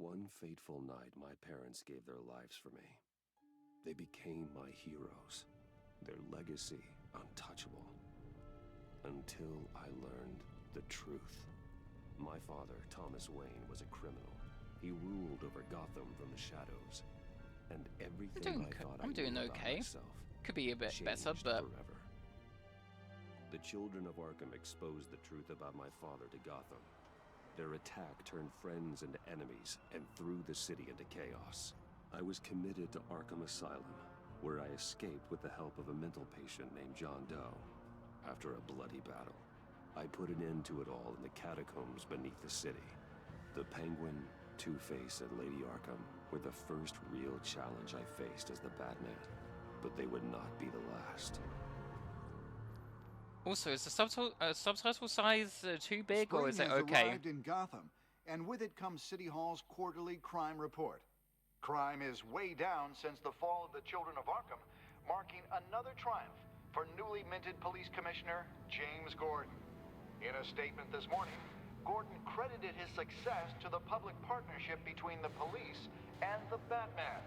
One fateful night, my parents gave their lives for me. They became my heroes, their legacy untouchable. Until I learned the truth. My father, Thomas Wayne, was a criminal. He ruled over Gotham from the shadows. And everything I thought I knew about myself could be a bit better, but forever. The children of Arkham exposed the truth about my father to Gotham. Their attack turned friends into enemies and threw the city into chaos. I was committed to Arkham Asylum, where I escaped with the help of a mental patient named John Doe. After a bloody battle, I put an end to it all in the catacombs beneath the city. The Penguin, Two-Face, and Lady Arkham were the first real challenge I faced as the Batman, but they would not be the last. Also, is the subtitle size too big, or is it okay? Spring has arrived in Gotham, and with it comes City Hall's quarterly crime report. Crime is way down since the fall of the Children of Arkham, marking another triumph for newly minted Police Commissioner James Gordon. In a statement this morning, Gordon credited his success to the public partnership between the police and the Batman.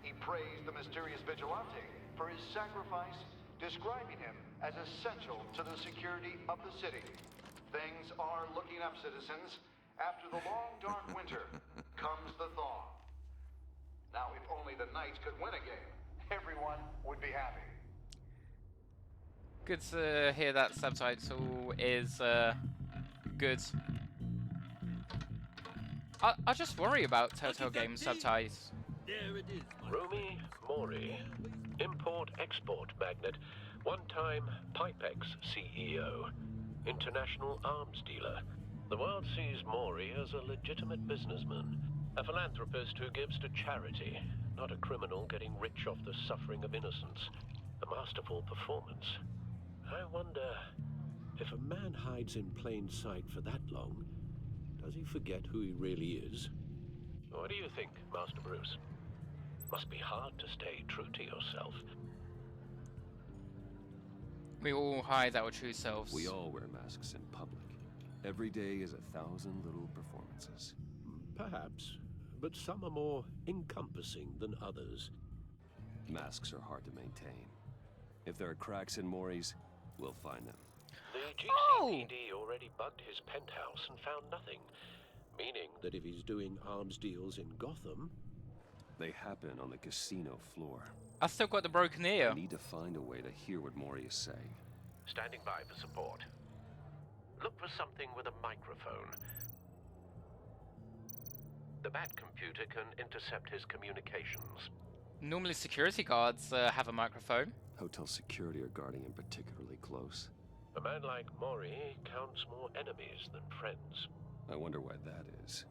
He praised the mysterious vigilante for his sacrifice, describing him as essential to the security of the city. Things are looking up, citizens. After the long, dark winter comes the thaw. Now, if only the Knights could win a game, everyone would be happy. Good to hear that subtitle is good. I just worry about Telltale game subtitles. There it is. Romy Mori, import-export magnate, one-time Pipex CEO, international arms dealer. The world sees Mori as a legitimate businessman, a philanthropist who gives to charity, not a criminal getting rich off the suffering of innocence. A masterful performance. I wonder, if a man hides in plain sight for that long, does he forget who he really is? What do you think, Master Bruce? Must be hard to stay true to yourself. We all hide our true selves. We all wear masks in public. Every day is 1,000 little performances. Perhaps, but some are more encompassing than others. Masks are hard to maintain. If there are cracks in Mori's, we'll find them. The GCPD already bugged his penthouse and found nothing, meaning that if he's doing arms deals in Gotham, they happen on the casino floor. I still got the broken ear. I need to find a way to hear what Mori is saying. Standing by for support. Look for something with a microphone. The Bat computer can intercept his communications. Normally security guards have a microphone. Hotel security are guarding him particularly close. A man like Mori counts more enemies than friends. I wonder why that is.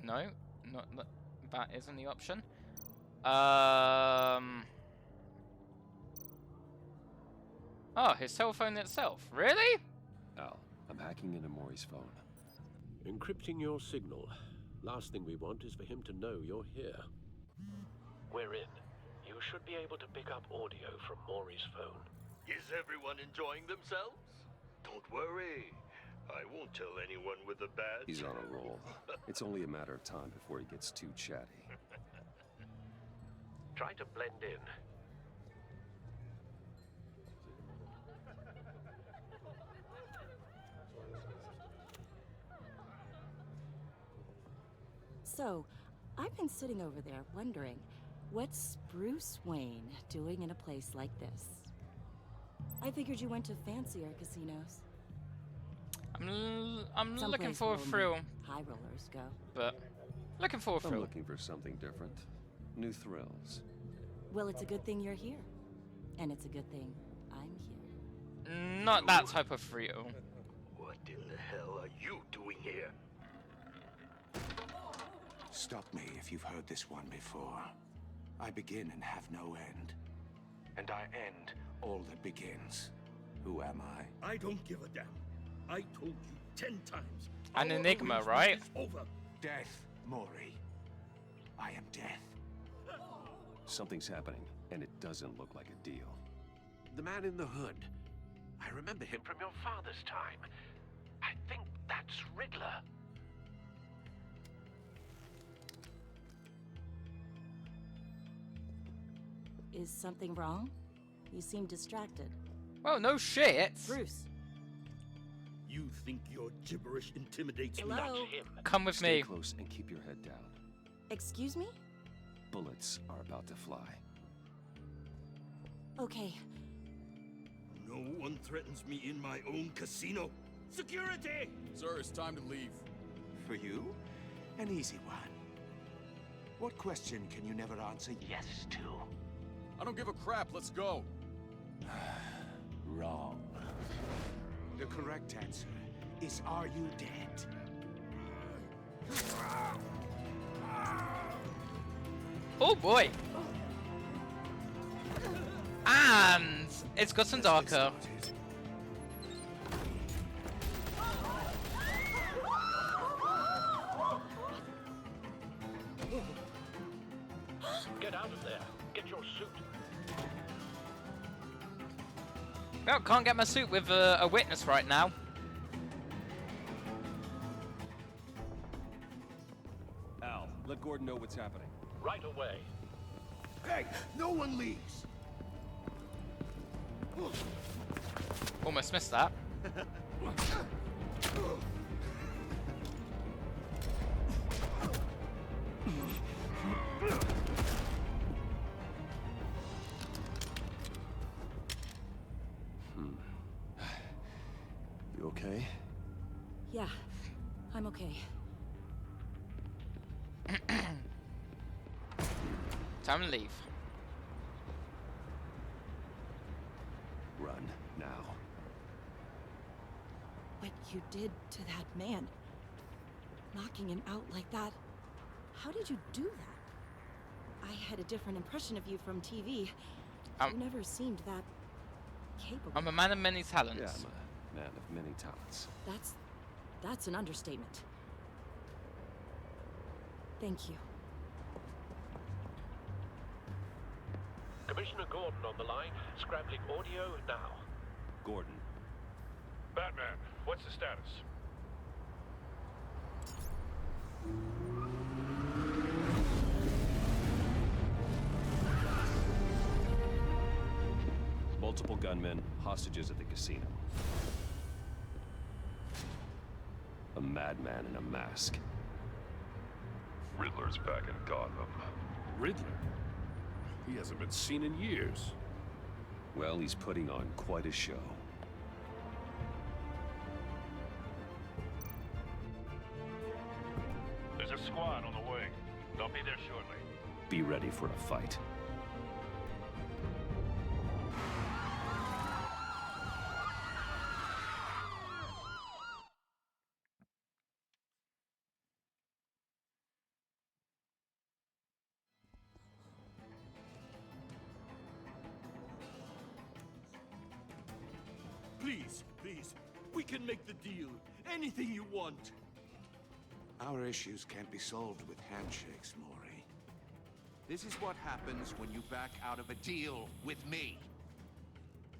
No, not that isn't the option. Oh, his cell phone itself. Really? Al, I'm hacking into Mori's phone. Encrypting your signal. Last thing we want is for him to know you're here. We're in. You should be able to pick up audio from Mori's phone. Is everyone enjoying themselves? Don't worry. I won't tell anyone with a badge. He's on a roll. It's only a matter of time before he gets too chatty. Try to blend in. So, I've been sitting over there wondering, what's Bruce Wayne doing in a place like this? I figured you went to fancier casinos. I'm looking for a thrill. High rollers go. But looking for a thrill. I'm looking for something different. New thrills. Well, it's a good thing you're here. And it's a good thing I'm here. Not that type of thrill. What in the hell are you doing here? Stop me if you've heard this one before. I begin and have no end. And I end all that begins. Who am I? I don't give a damn. I told you 10 times. An Enigma, right? Over. Death, Mori. I am death. Something's happening, and it doesn't look like a deal. The man in the hood. I remember him from your father's time. I think that's Riddler. Is something wrong? You seem distracted. Well, no shit. Bruce. You think your gibberish intimidates me? Hello? Not him. Come with Stay me. close and keep your head down. Excuse me? Bullets are about to fly. Okay. No one threatens me in my own casino. Security! Sir, it's time to leave. For you? An easy one. What question can you never answer yes to? I don't give a crap. Let's go. Wrong. The correct answer is, are you dead? Oh boy. And it's gotten darker. Get out of there. Get your suit. Well, can't get my suit with a witness right now. Al, let Gordon know what's happening. Right away. Hey, no one leaves! Almost missed that. You okay? Yeah, I'm okay. Time to leave. Run, now. What you did to that man, knocking him out like that, how did you do that? I had a different impression of you from TV. You never seemed that capable. I'm a man of many talents. Yeah, I'm a man of many talents. That's an understatement. Thank you. Commissioner Gordon on the line. Scrambling audio now. Gordon. Batman, what's the status? Multiple gunmen, hostages at the casino. A madman in a mask. Riddler's back in Gotham. Riddler? He hasn't been seen in years. Well, he's putting on quite a show. There's a squad on the way. They'll be there shortly. Be ready for a fight. Please, please, we can make the deal. Anything you want. Our issues can't be solved with handshakes, Maury. This is what happens when you back out of a deal with me.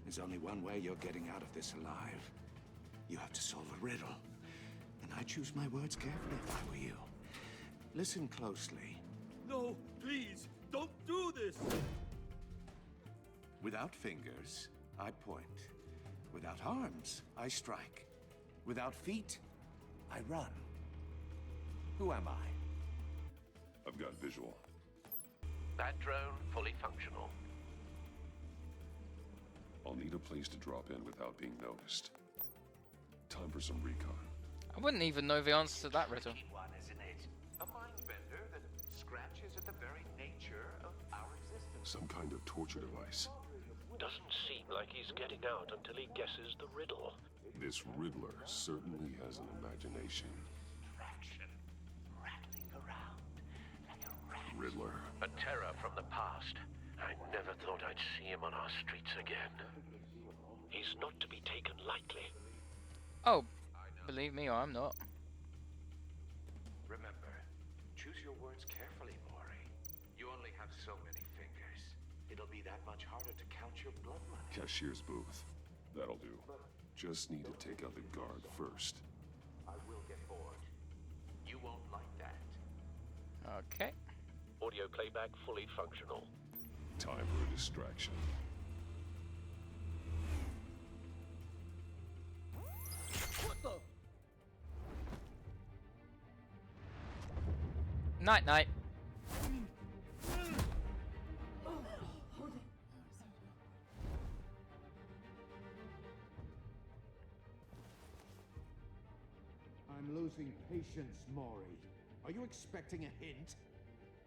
There's only one way you're getting out of this alive. You have to solve a riddle. And I choose my words carefully if I were you. Listen closely. No, please, don't do this. Without fingers, I point. Without arms, I strike. Without feet, I run. Who am I? I've got visual. Bat drone fully functional. I'll need a place to drop in without being noticed. Time for some recon. I wouldn't even know the answer to that riddle. One, isn't it? A mind bender that scratches at the very nature of our existence. Some kind of torture device. Doesn't seem like he's getting out until he guesses the riddle. This Riddler certainly has an imagination. Traction. Rattling around like a rat. Riddler. A terror from the past. I never thought I'd see him on our streets again. He's not to be taken lightly. Oh, believe me or I'm not. Remember, choose your words carefully, Maury. You only have so many fingers. It'll be that much harder to count your blood money. Cashier's booth. That'll do. Just need to take out the guard first. I will get bored. You won't like that. Okay. Audio playback fully functional. Time for a distraction. Night night. I'm losing patience, Maury. Are you expecting a hint?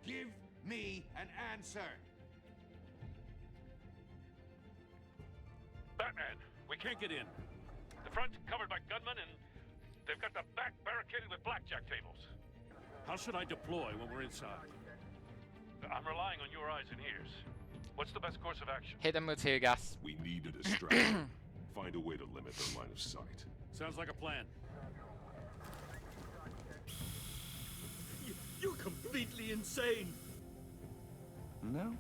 Give me an answer! Batman, we can't get in. The front's covered by gunmen, and they've got the back barricaded with blackjack tables. How should I deploy when we're inside? I'm relying on your eyes and ears. What's the best course of action? Hit them with tear gas. We need a distraction. Find a way to limit their line of sight. Sounds like a plan. You're completely insane! No,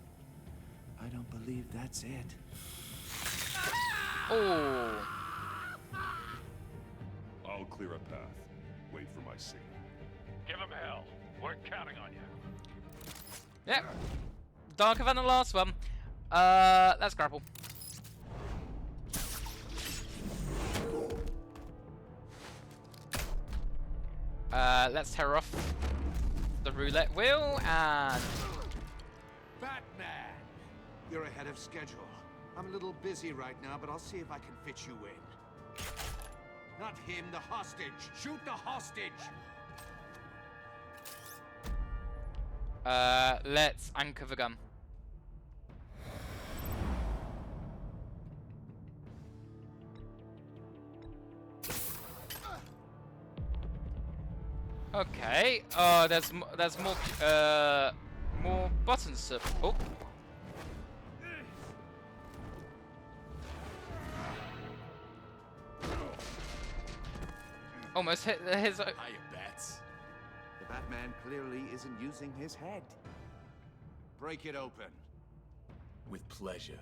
I don't believe that's it. Oh. I'll clear a path. Wait for my signal. Give him hell. We're counting on you. Yep. Darker than the last one. Let's grapple. Let's tear off the roulette wheel and... Batman! You're ahead of schedule. I'm a little busy right now, but I'll see if I can fit you in. Not him, the hostage! Shoot the hostage! Let's anchor the gun. Okay. There's more buttons to... Oh. Almost hit his... Hiya, Bats. The Batman clearly isn't using his head. Break it open. With pleasure.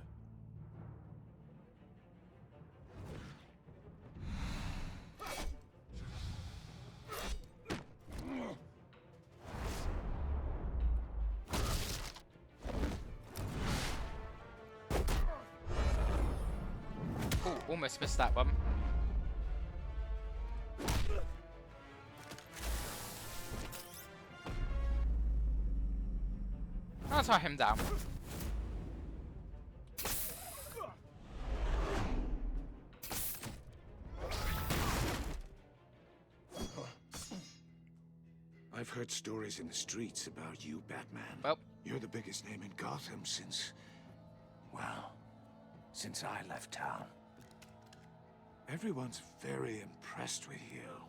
Ooh, almost missed that one. I'll tie him down. I've heard stories in the streets about you, Batman. Well, you're the biggest name in Gotham since... well, since I left town. Everyone's very impressed with you.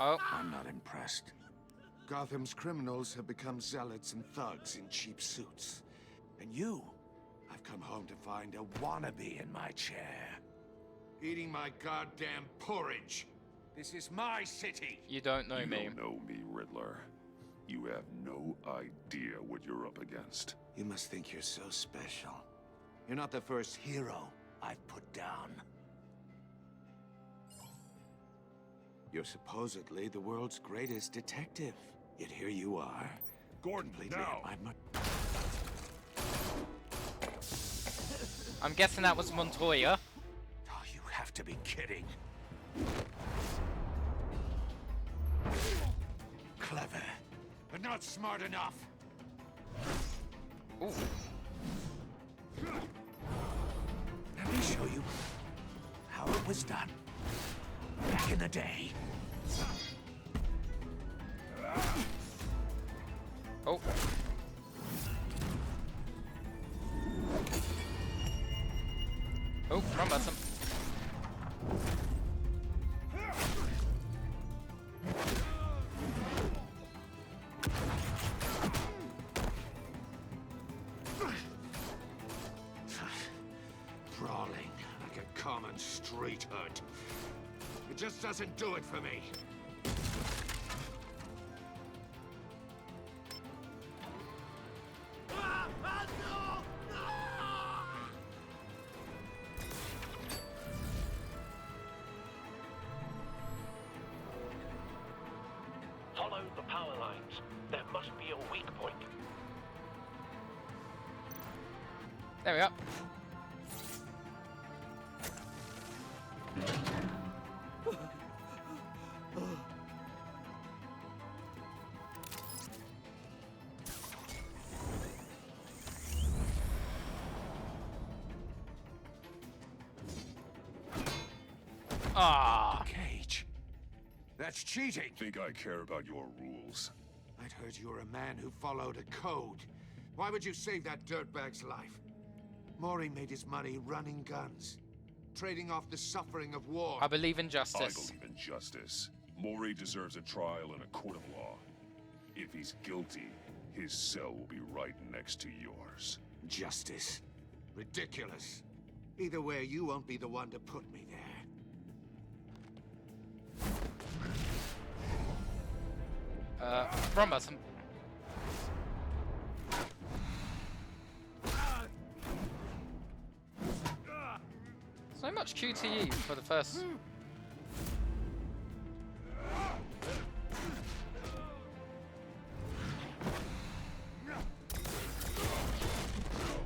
Oh. I'm not impressed. Gotham's criminals have become zealots and thugs in cheap suits. And you, I've come home to find a wannabe in my chair. Eating my goddamn porridge. This is my city. You don't know me. You don't know me, Riddler. You have no idea what you're up against. You must think you're so special. You're not the first hero I've put down. You're supposedly the world's greatest detective. Yet here you are. Gordon, now! I'm guessing that was Montoya. Oh, you have to be kidding. Clever, but not smart enough. Ooh. Let me show you how it was done back in the day. Oh. Oh, wrong button. Brawling like a common street hood. It just doesn't do it for me. power lines. There must be a weak point. There we go. Ah. Cage. That's cheating. Think I care about your rules? I'd heard you were a man who followed a code. Why would you save that dirtbag's life? Maury made his money running guns, trading off the suffering of war. I believe in I justice. believe in justice. Maury deserves a trial in a court of law. If he's guilty, his cell will be right next to yours. Justice. Ridiculous. Either way, you won't be the one to put me there. Wrong button. So much QTE for the first.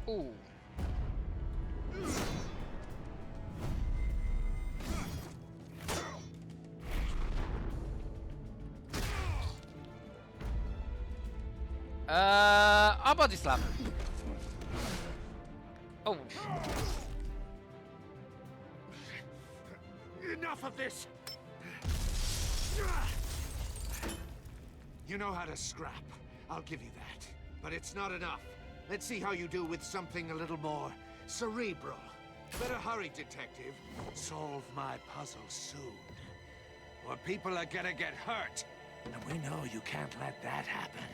Ooh. I'll body slam. Oh. Enough of this! You know how to scrap. I'll give you that. But it's not enough. Let's see how you do with something a little more cerebral. Better hurry, detective. Solve my puzzle soon. Or people are gonna get hurt. And we know you can't let that happen.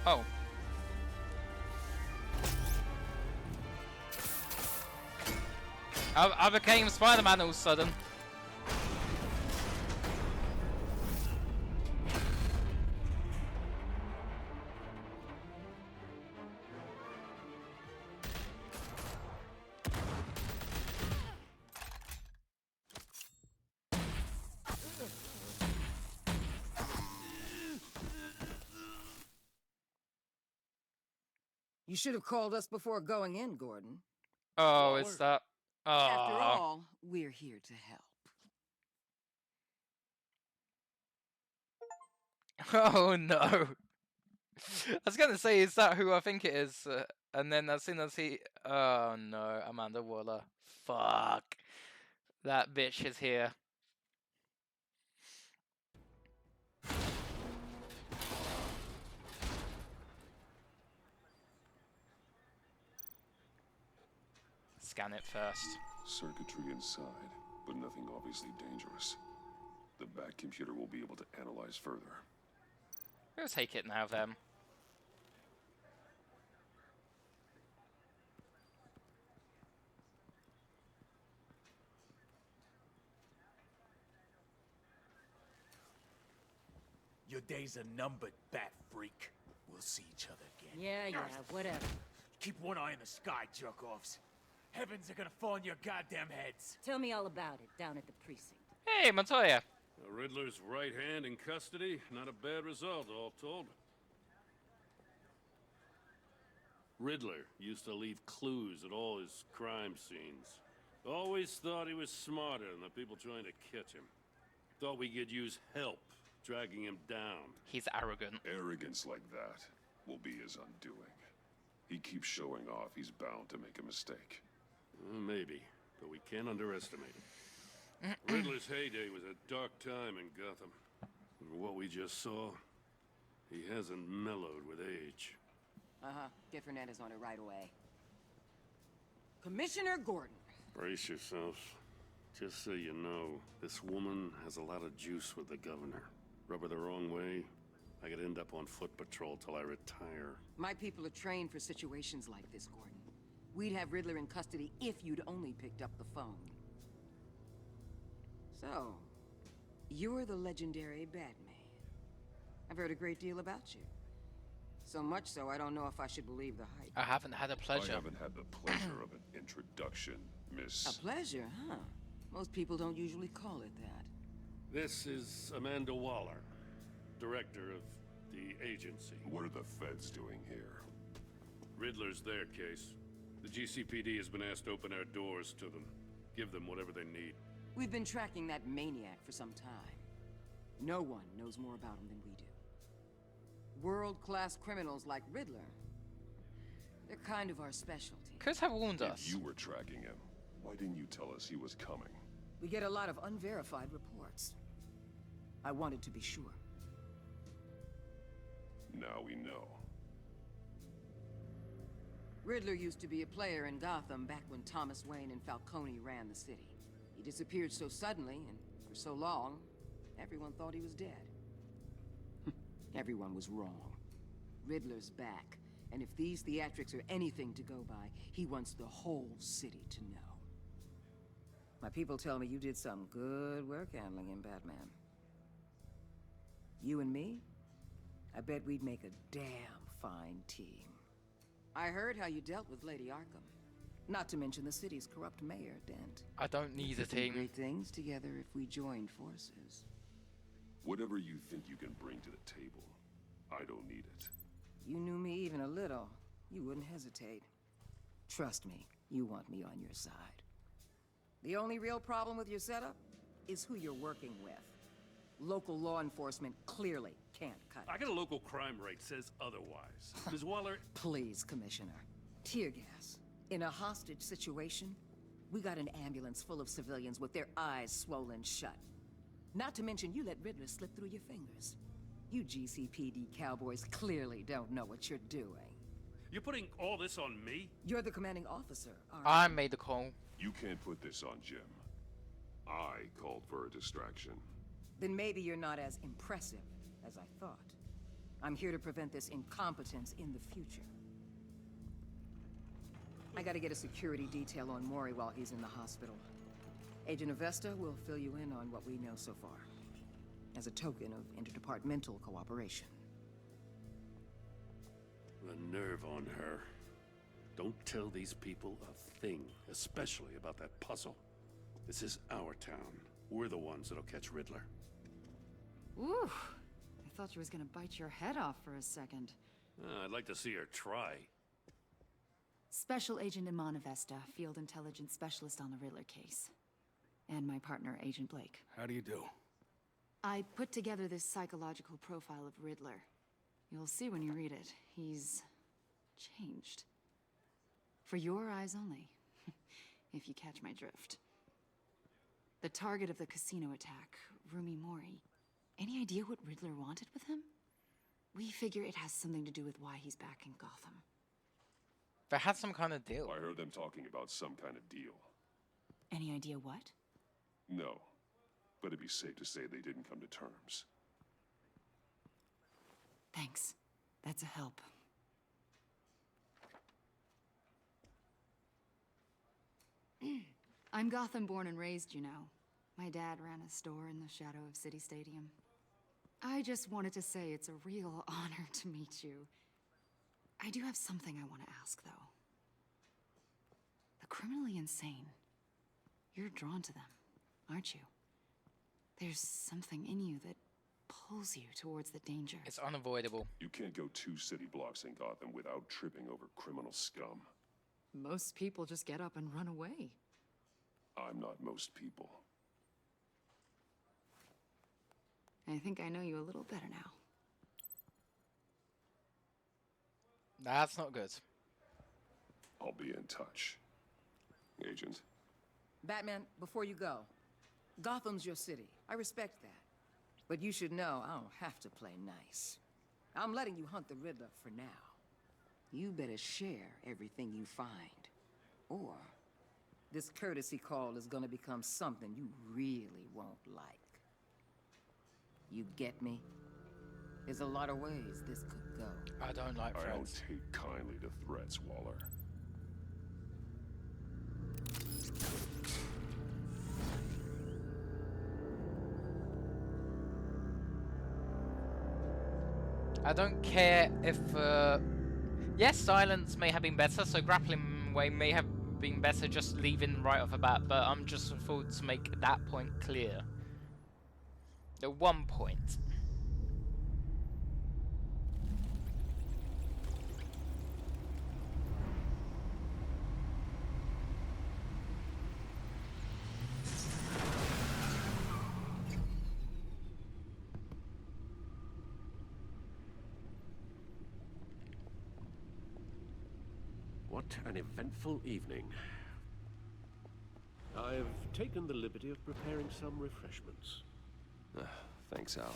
Oh. I became Spider-Man all of a sudden. You should have called us before going in, Gordon. Oh, it's that. Oh. After all, we're here to help. Oh no. I was gonna say, is that who I think it is? And then as soon as he. Oh no, Amanda Waller. Fuck. That bitch is here. Scan it first. Circuitry inside, but nothing obviously dangerous. The back computer will be able to analyze further. We'll take it now then. Your days are numbered, bat freak. We'll see each other again. Yeah, whatever. Keep one eye in the sky, jerk-offs. Heavens are gonna fall on your goddamn heads. Tell me all about it down at the precinct. Hey, Montoya. The Riddler's right hand in custody. Not a bad result, all told. Riddler used to leave clues at all his crime scenes. Always thought he was smarter than the people trying to catch him. Thought we could use help dragging him down. He's arrogant. Arrogance like that will be his undoing. He keeps showing off, he's bound to make a mistake. Maybe, but we can't underestimate him. Riddler's heyday was a dark time in Gotham. From what we just saw, he hasn't mellowed with age. Get Fernandez on it right away. Commissioner Gordon. Brace yourselves. Just so you know, this woman has a lot of juice with the governor. Rub her the wrong way, I could end up on foot patrol till I retire. My people are trained for situations like this, Gordon. We'd have Riddler in custody if you'd only picked up the phone. So, you're the legendary Batman. I've heard a great deal about you. So much so, I don't know if I should believe the hype. I haven't had a pleasure. I haven't had the pleasure of an introduction, Miss... A pleasure, huh? Most people don't usually call it that. This is Amanda Waller, director of the agency. What are the feds doing here? Riddler's their case. The GCPD has been asked to open our doors to them. Give them whatever they need. We've been tracking that maniac for some time. No one knows more about him than we do. World-class criminals like Riddler. They're kind of our specialty. Chris have warned us. If you were tracking him, why didn't you tell us he was coming? We get a lot of unverified reports. I wanted to be sure. Now we know. Riddler used to be a player in Gotham back when Thomas Wayne and Falcone ran the city. He disappeared so suddenly and for so long, everyone thought he was dead. Everyone was wrong. Riddler's back, and if these theatrics are anything to go by, he wants the whole city to know. My people tell me you did some good work handling him, Batman. You and me? I bet we'd make a damn fine team. I heard how you dealt with Lady Arkham. Not to mention the city's corrupt mayor, Dent. I don't need a We could do team. great things together if we joined forces. Whatever you think you can bring to the table, I don't need it. You knew me even a little, you wouldn't hesitate. Trust me, you want me on your side. The only real problem with your setup is who you're working with. Local law enforcement clearly can't cut it. I got a local crime rate says otherwise. Ms. Waller... Please, Commissioner. Tear gas. In a hostage situation, we got an ambulance full of civilians with their eyes swollen shut. Not to mention you let Riddler slip through your fingers. You GCPD cowboys clearly don't know what you're doing. You're putting all this on me? You're the commanding officer, aren't I made the call. You can't put this on Jim. I called for a distraction. Then maybe you're not as impressive as I thought. I'm here to prevent this incompetence in the future. I gotta get a security detail on Mori while he's in the hospital. Agent Avesta will fill you in on what we know so far, as a token of interdepartmental cooperation. The nerve on her. Don't tell these people a thing, especially about that puzzle. This is our town. We're the ones that'll catch Riddler. Ooh, I thought you was gonna bite your head off for a second. I'd like to see her try. Special Agent Iman Avesta, Field Intelligence Specialist on the Riddler case. And my partner, Agent Blake. How do you do? I put together this psychological profile of Riddler. You'll see when you read it. He's changed. For your eyes only, if you catch my drift. The target of the casino attack, Rumi Mori. Any idea what Riddler wanted with him? We figure it has something to do with why he's back in Gotham. They had some kind of deal. I heard them talking about some kind of deal. Any idea what? No, but it'd be safe to say they didn't come to terms. Thanks. That's a help. I'm Gotham born and raised, you know. My dad ran a store in the shadow of City Stadium. I just wanted to say it's a real honor to meet you. I do have something I want to ask, though. The criminally insane. You're drawn to them, aren't you? There's something in you that pulls you towards the danger. It's unavoidable. You can't go 2 city blocks in Gotham without tripping over criminal scum. Most people just get up and run away. I'm not most people. I think I know you a little better now. That's not good. I'll be in touch. Agent. Batman, before you go, Gotham's your city. I respect that. But you should know I don't have to play nice. I'm letting you hunt the Riddler for now. You better share everything you find. Or this courtesy call is gonna become something you really won't like. You get me? There's a lot of ways this could go. I don't like I friends. don't take kindly to threats, Waller. I don't care if, yes, silence may have been better, so grappling way may have been better just leaving right off the bat, but I'm just thought to make that point clear. The one point. What an eventful evening. I've taken the liberty of preparing some refreshments. Thanks, Al.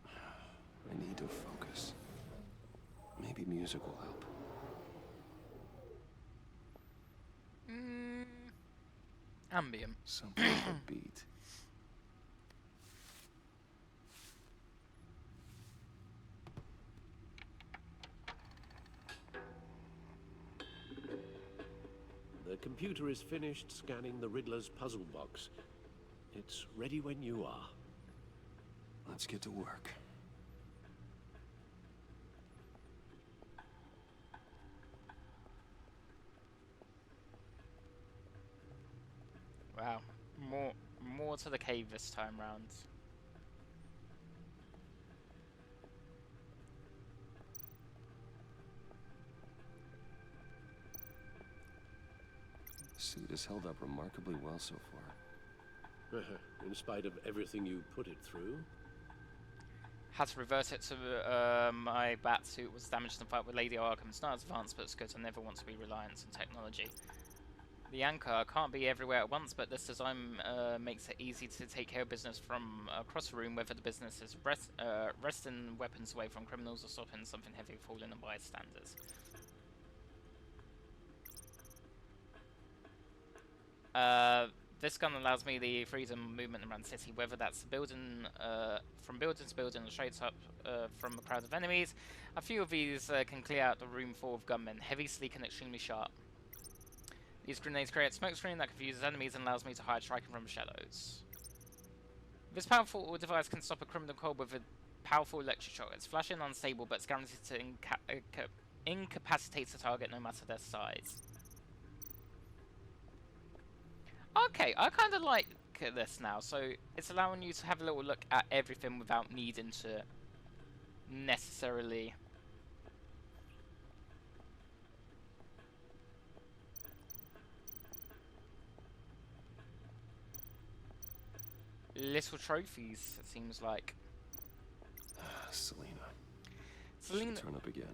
I need to focus. Maybe music will help. Ambient. Something upbeat. The computer is finished scanning the Riddler's puzzle box. It's ready when you are. Let's get to work. Wow. More to the cave this time round. Suit has held up remarkably well so far. In spite of everything you put it through? Had to revert it to my bat suit was damaged in the fight with Lady Arkham. It's not as advanced, but it's good. I never want to be reliant on technology. The anchor can't be everywhere at once, but this design makes it easy to take care of business from across the room, whether the business is wresting weapons away from criminals or stopping something heavy falling on bystanders. This gun allows me the freedom of movement around the city, whether that's building, from building to building or straight up from a crowd of enemies. A few of these can clear out the room full of gunmen, heavy, sleek and extremely sharp. These grenades create a smoke screen that confuses enemies and allows me to hide striking from the shadows. This powerful device can stop a criminal cold with a powerful electric shock. It's flashy and unstable, but it's guaranteed to incapacitate the target no matter their size. Okay, I kind of like this now, so it's allowing you to have a little look at everything without needing to necessarily... Little trophies, it seems like. Selina. Selina turn up again.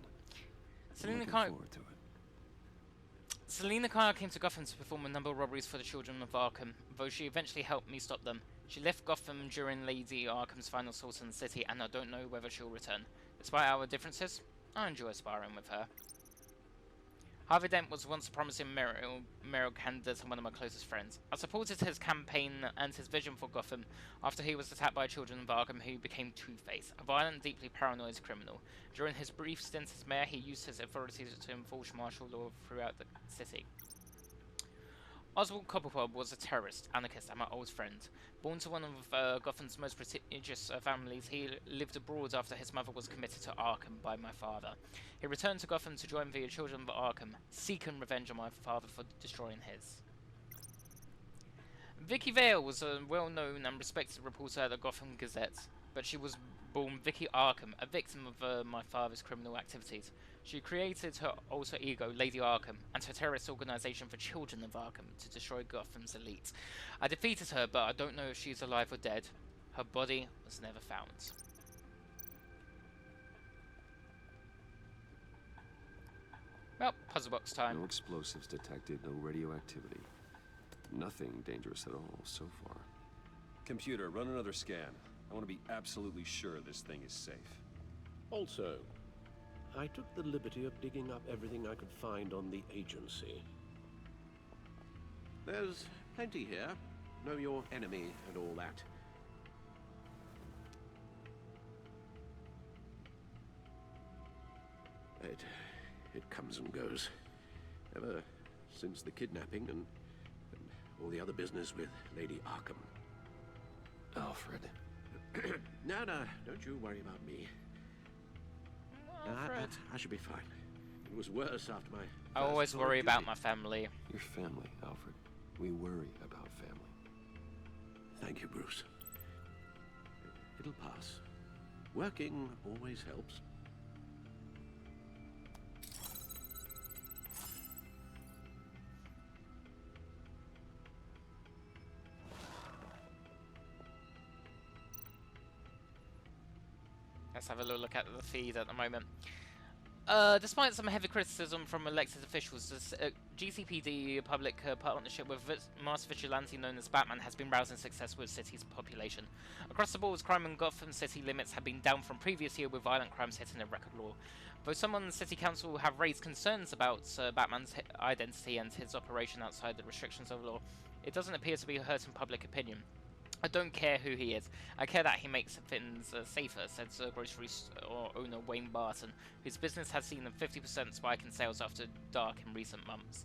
Selina Looking kind forward to it. Selina kind of came to Gotham to perform a number of robberies for the children of Arkham, though she eventually helped me stop them. She left Gotham during Lady Arkham's final assault on the city, and I don't know whether she'll return. Despite our differences, I enjoy sparring with her. Harvey Dent was once a promising mayoral candidate and one of my closest friends. I supported his campaign and his vision for Gotham after he was attacked by children of Arkham who became Two-Face, a violent, deeply paranoid criminal. During his brief stint as mayor, he used his authority to enforce martial law throughout the city. Oswald Cobblepot was a terrorist, anarchist, and my old friend. Born to one of Gotham's most prestigious families, he lived abroad after his mother was committed to Arkham by my father. He returned to Gotham to join the children of Arkham, seeking revenge on my father for destroying his. Vicky Vale was a well-known and respected reporter at the Gotham Gazette, but she was born Vicky Arkham, a victim of my father's criminal activities. She created her alter ego, Lady Arkham, and her terrorist organization for children of Arkham to destroy Gotham's elite. I defeated her, but I don't know if she's alive or dead. Her body was never found. Well, puzzle box time. No explosives detected, no radioactivity. Nothing dangerous at all so far. Computer, run another scan. I want to be absolutely sure this thing is safe. Also, I took the liberty of digging up everything I could find on the agency. There's plenty here. Know your enemy and all that. It comes and goes. Ever since the kidnapping and all the other business with Lady Arkham. Alfred. No, don't you worry about me. Alfred. I should be fine. It was worse after my... I always worry about my family. Your family, Alfred. We worry about family. Thank you, Bruce. It'll pass. Working always helps. Let's have a little look at the feed at the moment. Despite some heavy criticism from elected officials, the GCPD public partnership with master vigilante known as Batman has been rousing success with the city's population. Across the board, crime in Gotham City limits have been down from previous year, with violent crimes hitting a record low. Though some on the city council have raised concerns about Batman's identity and his operation outside the restrictions of law, it doesn't appear to be hurting public opinion. I don't care who he is. I care that he makes things safer, said grocery store owner Wayne Barton, whose business has seen a 50% spike in sales after dark in recent months.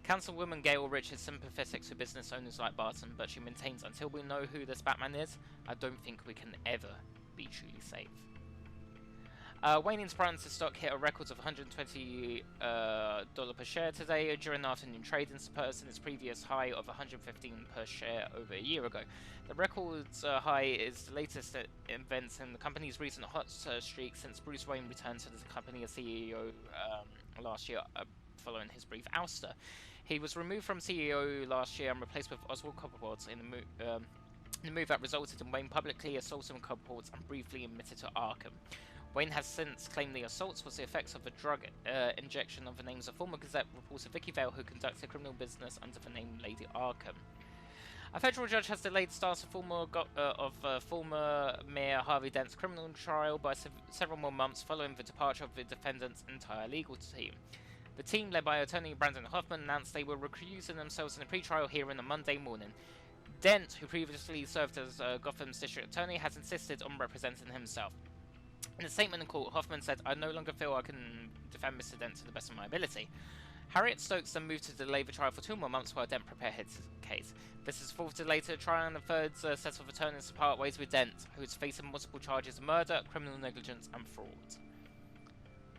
Councilwoman Gail Rich is sympathetic to business owners like Barton, but she maintains until we know who this Batman is, I don't think we can ever be truly safe. Wayne Inspirance's stock hit a record of $120 per share today during the afternoon trading, surpassing its previous high of $115 per share over a year ago. The record's high is the latest event in the company's recent hot streak since Bruce Wayne returned to the company as CEO last year following his brief ouster. He was removed from CEO last year and replaced with Oswald Cobblepot in the move that resulted in Wayne publicly assaulting Cobblepot and briefly admitted to Arkham. Wayne has since claimed the assaults was the effects of a drug injection of the names of former Gazette reporter Vicky Vale, who conducted criminal business under the name Lady Arkham. A federal judge has delayed the start of former Mayor Harvey Dent's criminal trial by several more months following the departure of the defendant's entire legal team. The team, led by attorney Brandon Hoffman, announced they were recusing themselves in a pre-trial hearing on Monday morning. Dent, who previously served as Gotham's district attorney, has insisted on representing himself. In a statement in court, Hoffman said, "I no longer feel I can defend Mr. Dent to the best of my ability." Harriet Stokes then moved to delay the trial for 2 more months while Dent prepared his case. This is the fourth delay to the trial and the third set of attorneys to part ways with Dent, who is facing multiple charges of murder, criminal negligence, and fraud.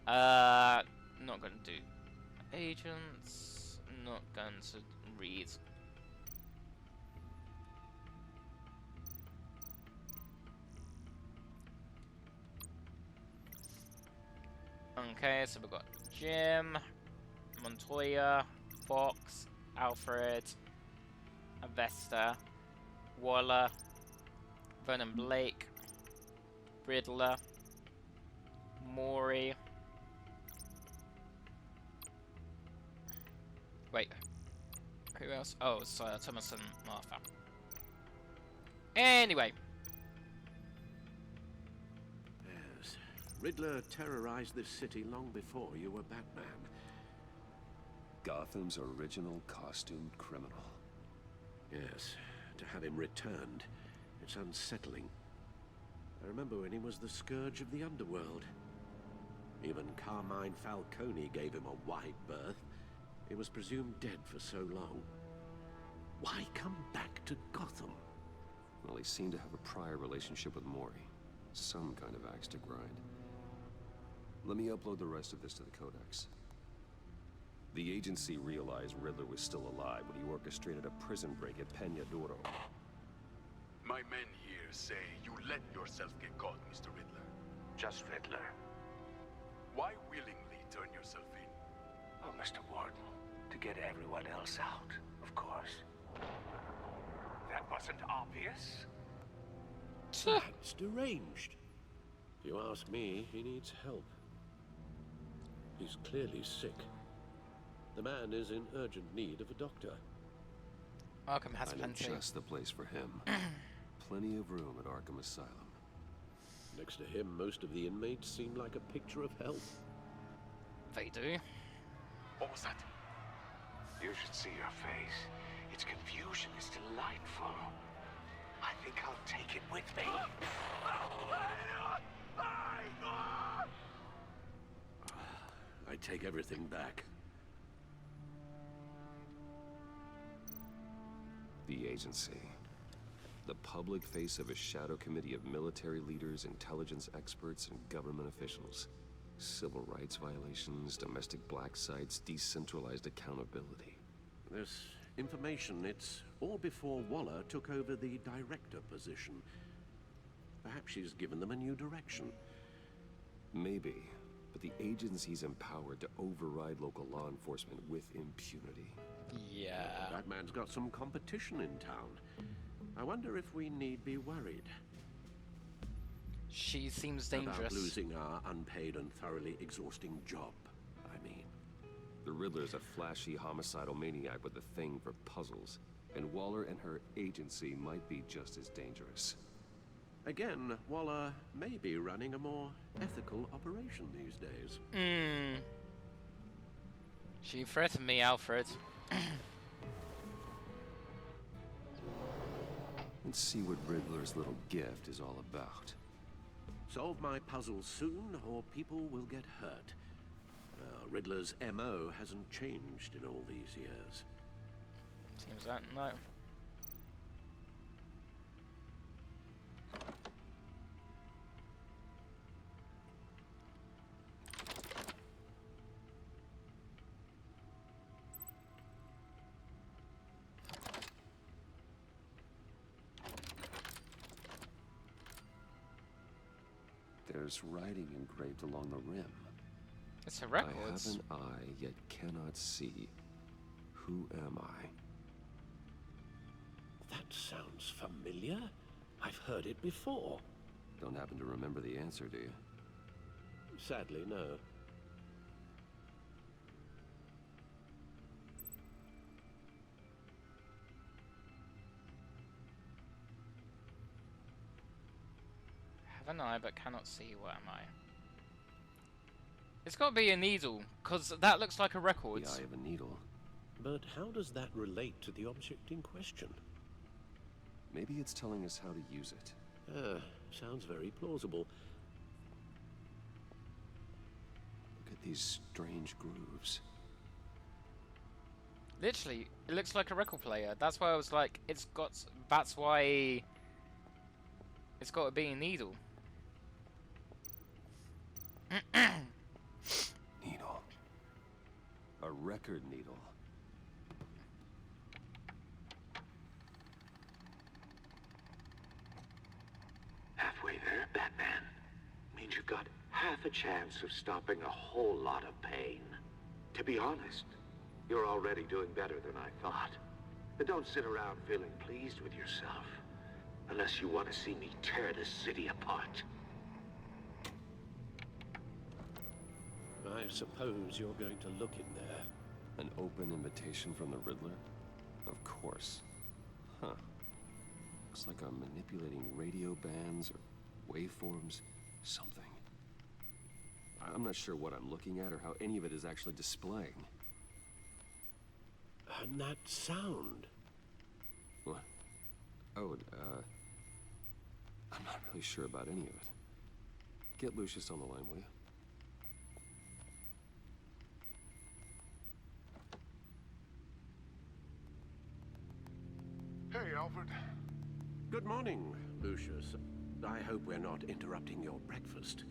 Not going to do agents. Not going to read. Okay, so we've got Jim, Montoya, Fox, Alfred, Avesta, Waller, Vernon Blake, Riddler, Maury. Wait, who else? Oh, it's Thomas and Martha. Anyway. Yes, Riddler terrorized this city long before you were Batman. Gotham's original costumed criminal. Yes, to have him returned, it's unsettling. I remember when he was the scourge of the underworld. Even Carmine Falcone gave him a wide berth. He was presumed dead for so long. Why come back to Gotham? Well, he seemed to have a prior relationship with Maury. Some kind of axe to grind. Let me upload the rest of this to the Codex. The agency realized Riddler was still alive when he orchestrated a prison break at Peña Duro. My men here say you let yourself get caught, Mr. Riddler. Just Riddler. Why willingly turn yourself in? Oh, Mr. Warden, to get everyone else out, of course. That wasn't obvious. It's deranged. If you ask me, he needs help. He's clearly sick. The man is in urgent need of a doctor. Arkham has I know plenty. just the place for him. Plenty of room at Arkham Asylum. Next to him, most of the inmates seem like a picture of health. They do. What was that? You should see your face. Its confusion is delightful. I think I'll take it with me. I take everything back. The agency. the public face of a shadow committee of military leaders, intelligence experts, and government officials. Civil rights violations, domestic black sites, decentralized accountability. This information, it's all before Waller took over the director position. Perhaps she's given them a new direction. Maybe, but the agency's empowered to override local law enforcement with impunity. Yeah. That man's got some competition in town. I wonder if we need be worried. She seems dangerous. About losing our unpaid and thoroughly exhausting job, I mean. The Riddler's a flashy homicidal maniac with a thing for puzzles, and Waller and her agency might be just as dangerous. Again, Waller may be running a more ethical operation these days. She threatened me, Alfred. Let's see what Riddler's little gift is all about. Solve my puzzle soon, or people will get hurt. Riddler's MO hasn't changed in all these years. Seems that, no. There's writing engraved along the rim. It's a record. I have an eye, yet cannot see. Who am I? That sounds familiar. I've heard it before. Don't happen to remember the answer, do you? Sadly, no. Have an eye but cannot see. What am I? It's got to be a needle, because that looks like a record. The eye of a needle. But how does that relate to the object in question? Maybe it's telling us how to use it. Sounds very plausible. Look at these strange grooves. Literally, it looks like a record player. That's why I was like, it's got. That's why it's got to be a needle. Needle. A record needle. Halfway there, Batman. Means you've got half a chance of stopping a whole lot of pain. To be honest, you're already doing better than I thought. But don't sit around feeling pleased with yourself. Unless you want to see me tear this city apart. I suppose you're going to look in there. An open invitation from the Riddler? Of course. Huh. Looks like I'm manipulating radio bands or waveforms. Something. I'm not sure what I'm looking at or how any of it is actually displaying. And that sound. What? Oh, I'm not really sure about any of it. Get Lucius on the line, will you? Hey, Alfred. Good morning, Lucius. I hope we're not interrupting your breakfast.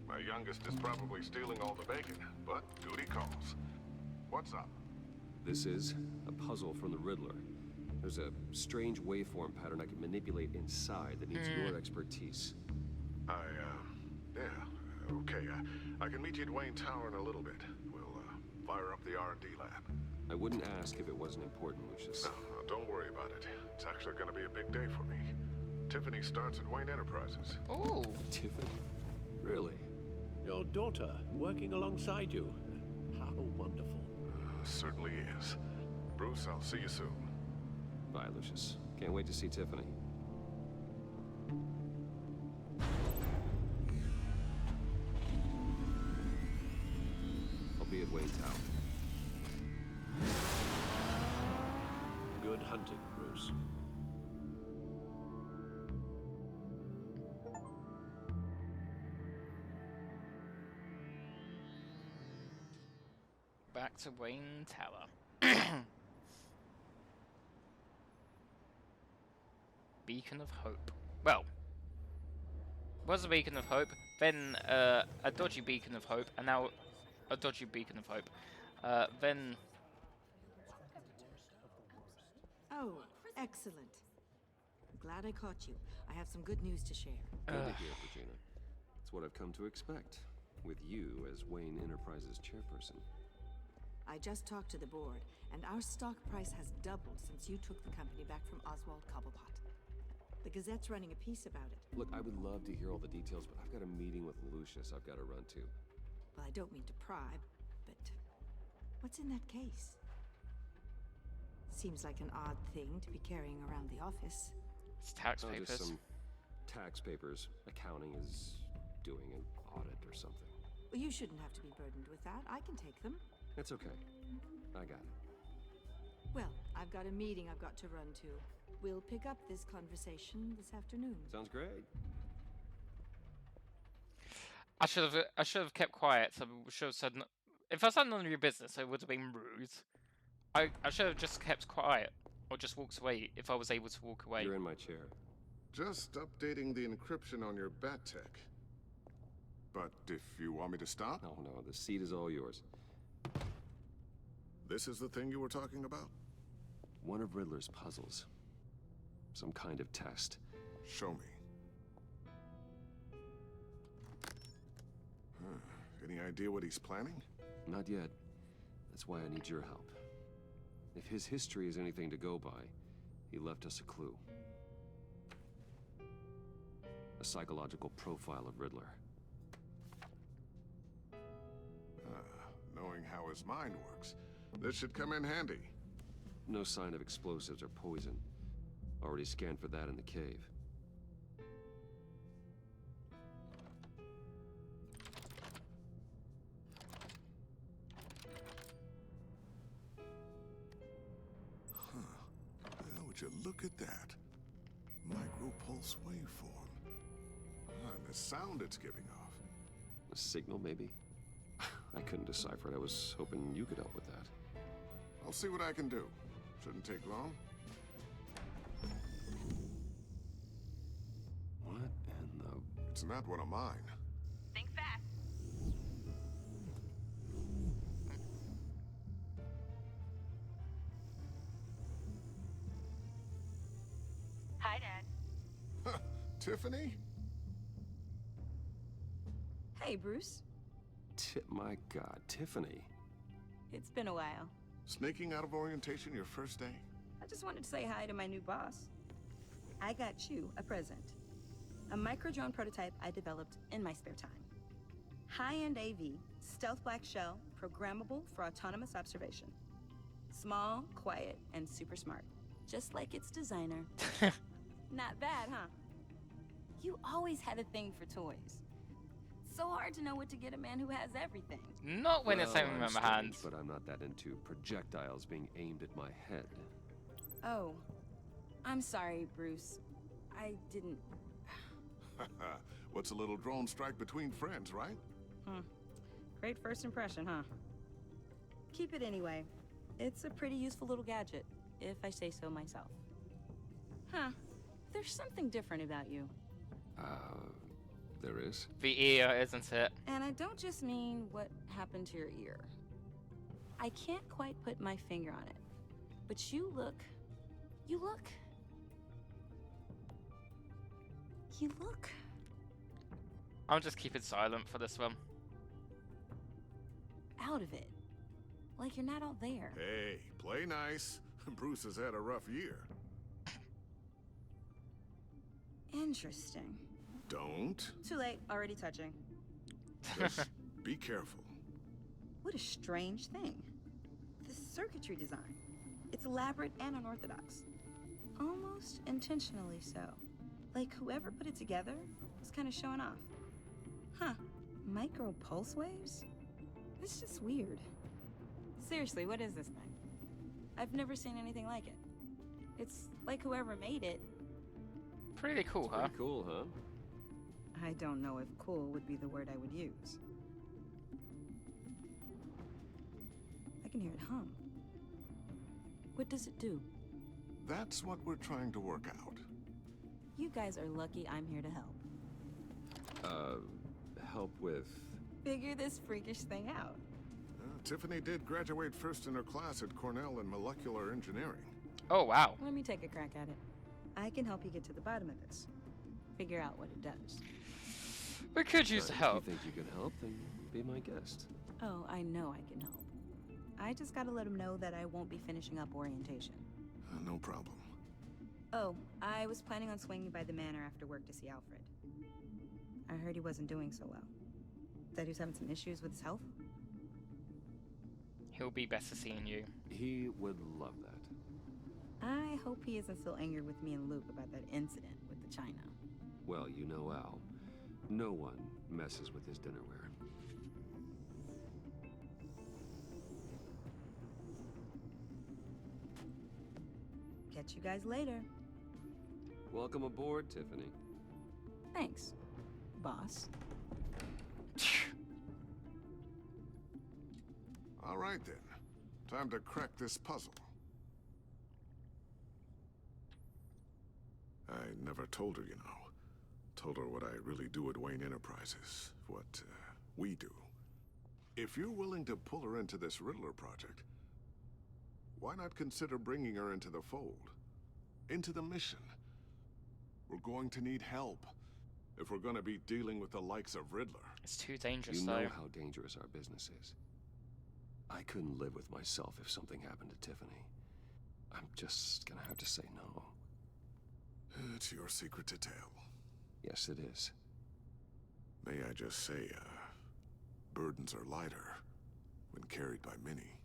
My youngest is probably stealing all the bacon, but duty calls. What's up? This is a puzzle from the Riddler. There's a strange waveform pattern I can manipulate inside that needs your expertise. Yeah, okay. I can meet you at Wayne Tower in a little bit. We'll, fire up the R&D lab. I wouldn't ask if it wasn't important, Lucius. No, don't worry about it. It's actually gonna be a big day for me. Tiffany starts at Wayne Enterprises. Oh, Tiffany? Really? Your daughter working alongside you. How wonderful. Certainly is. Bruce, I'll see you soon. Bye, Lucius. Can't wait to see Tiffany. I'll be at Wayne Tower. Good hunting, Bruce. back to Wayne Tower. Be beacon of hope. Well, was a beacon of hope, then a dodgy beacon of hope, and now a dodgy beacon of hope. Then... Oh, excellent. Glad I caught you. I have some good news to share. Good to hear, Regina. It's what I've come to expect, with you as Wayne Enterprises chairperson. I just talked to the board, and our stock price has doubled since you took the company back from Oswald Cobblepot. The Gazette's running a piece about it. Look, I would love to hear all the details, but I've got a meeting with Lucius I've got to run to. Well, I don't mean to pry, but what's in that case? Seems like an odd thing to be carrying around the office. It's tax papers. Just some tax papers. Accounting is doing an audit or something. Well, you shouldn't have to be burdened with that. I can take them. It's okay. I got it. Well, I've got a meeting I've got to run to. We'll pick up this conversation this afternoon. Sounds great. I should have kept quiet. So I should have said, if I said none of your business, it would have been rude. I should have just kept quiet, or just walked away if I was able to walk away. You're in my chair. Just updating the encryption on your bat tech. But if you want me to stop? Oh no, the seat is all yours. This is the thing you were talking about? One of Riddler's puzzles. Some kind of test. Show me. Any idea what he's planning? Not yet. That's why I need your help. If his history is anything to go by, he left us a clue. A psychological profile of Riddler. Knowing how his mind works, this should come in handy. No sign of explosives or poison. Already scanned for that in the cave. Well, would you look at that? Micropulse waveform. And the sound it's giving off. A signal, maybe? I couldn't decipher it. I was hoping you could help with that. I'll see what I can do. Shouldn't take long. What in the... It's not one of mine. Think fast. Hi, Dad. Tiffany? Hey, Bruce. My God, Tiffany. It's been a while. Sneaking out of orientation your first day? I just wanted to say hi to my new boss. I got you a present. A micro-drone prototype I developed in my spare time. High-end AV, stealth black shell, programmable for autonomous observation. Small, quiet, and super smart. Just like its designer. Not bad, huh? You always had a thing for toys. So hard to know what to get a man who has everything. Not when it's aiming at my hands. But I'm not that into projectiles being aimed at my head. Oh, I'm sorry, Bruce. I didn't... What's a little drone strike between friends, right? Great first impression, huh? Keep it anyway. It's a pretty useful little gadget, if I say so myself. Huh. There's something different about you. There is? The ear, isn't it? And I don't just mean what happened to your ear. I can't quite put my finger on it. But you look... I'm just keeping silent for this one. out of it. Like you're not all there. Hey, play nice. Bruce has had a rough year. Interesting. Don't. Too late, already touching. Just be careful. What a strange thing. The circuitry design. It's elaborate and unorthodox. Almost intentionally so. Like whoever put it together was kind of showing off. Huh. Micro pulse waves? It's just weird. Seriously, what is this thing? I've never seen anything like it. It's like whoever made it. Pretty cool, huh? Pretty cool, huh? I don't know if cool would be the word I would use. I can hear it hum. What does it do? That's what we're trying to work out. You guys are lucky I'm here to help. Help with... Figure this freakish thing out. Tiffany did graduate first in her class at Cornell in molecular engineering. Oh, wow. Let me take a crack at it. I can help you get to the bottom of this. Figure out what it does. We could use the help. If you think you can help, then be my guest. Oh, I know I can help. I just gotta let him know that I won't be finishing up orientation. No problem. Oh, I was planning on swinging by the manor after work to see Alfred. I heard he wasn't doing so well. Said he was having some issues with his health. He'll be better seeing you. He would love that. I hope he isn't still angered with me and Luke about that incident with the china. Well, you know Al. No one messes with his dinnerware. Catch you guys later. Welcome aboard, Tiffany. Thanks, boss. All right, then. Time to crack this puzzle. I never told her, you know. Told her what I really do at Wayne Enterprises. What, we do. If you're willing to pull her into this Riddler project, why not consider bringing her into the fold? Into the mission? We're going to need help if we're going to be dealing with the likes of Riddler. It's too dangerous, You though. know how dangerous our business is. I couldn't live with myself if something happened to Tiffany. I'm just gonna have to say no. It's your secret to tell. Yes, it is. May I just say, burdens are lighter when carried by many.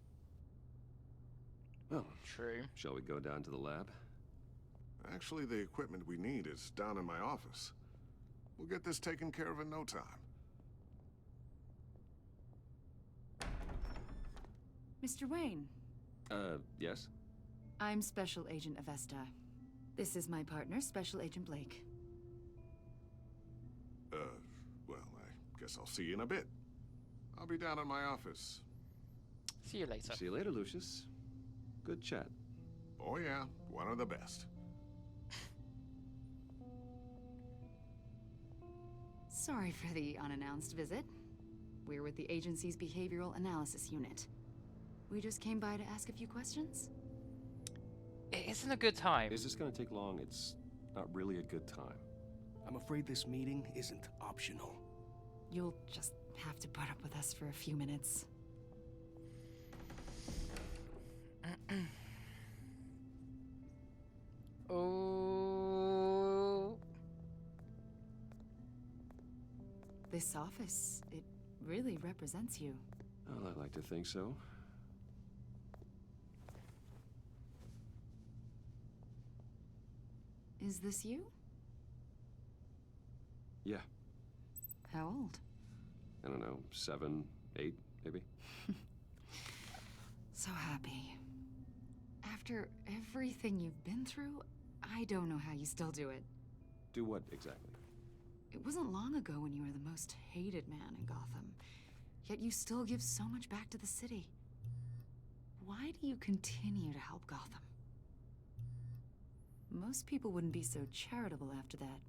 Well, true. Shall we go down to the lab? Actually, the equipment we need is down in my office. We'll get this taken care of in no time. Mr. Wayne. Yes? I'm Special Agent Avesta. This is my partner, Special Agent Blake. Well, I guess I'll see you in a bit. I'll be down in my office. See you later. See you later, Lucius. Good chat. Oh yeah, one of the best. Sorry for the unannounced visit. We're with the agency's Behavioral Analysis Unit. We just came by to ask a few questions. It isn't a good time. Is this gonna take long? It's not really a good time. I'm afraid this meeting isn't optional. You'll just have to put up with us for a few minutes. Oh. This office, it really represents you. Well, I'd like to think so. Is this you? Yeah. How old? I don't know, 7, 8, maybe? So happy. After everything you've been through, I don't know how you still do it. Do what, exactly? It wasn't long ago when you were the most hated man in Gotham, yet you still give so much back to the city. Why do you continue to help Gotham? Most people wouldn't be so charitable after that.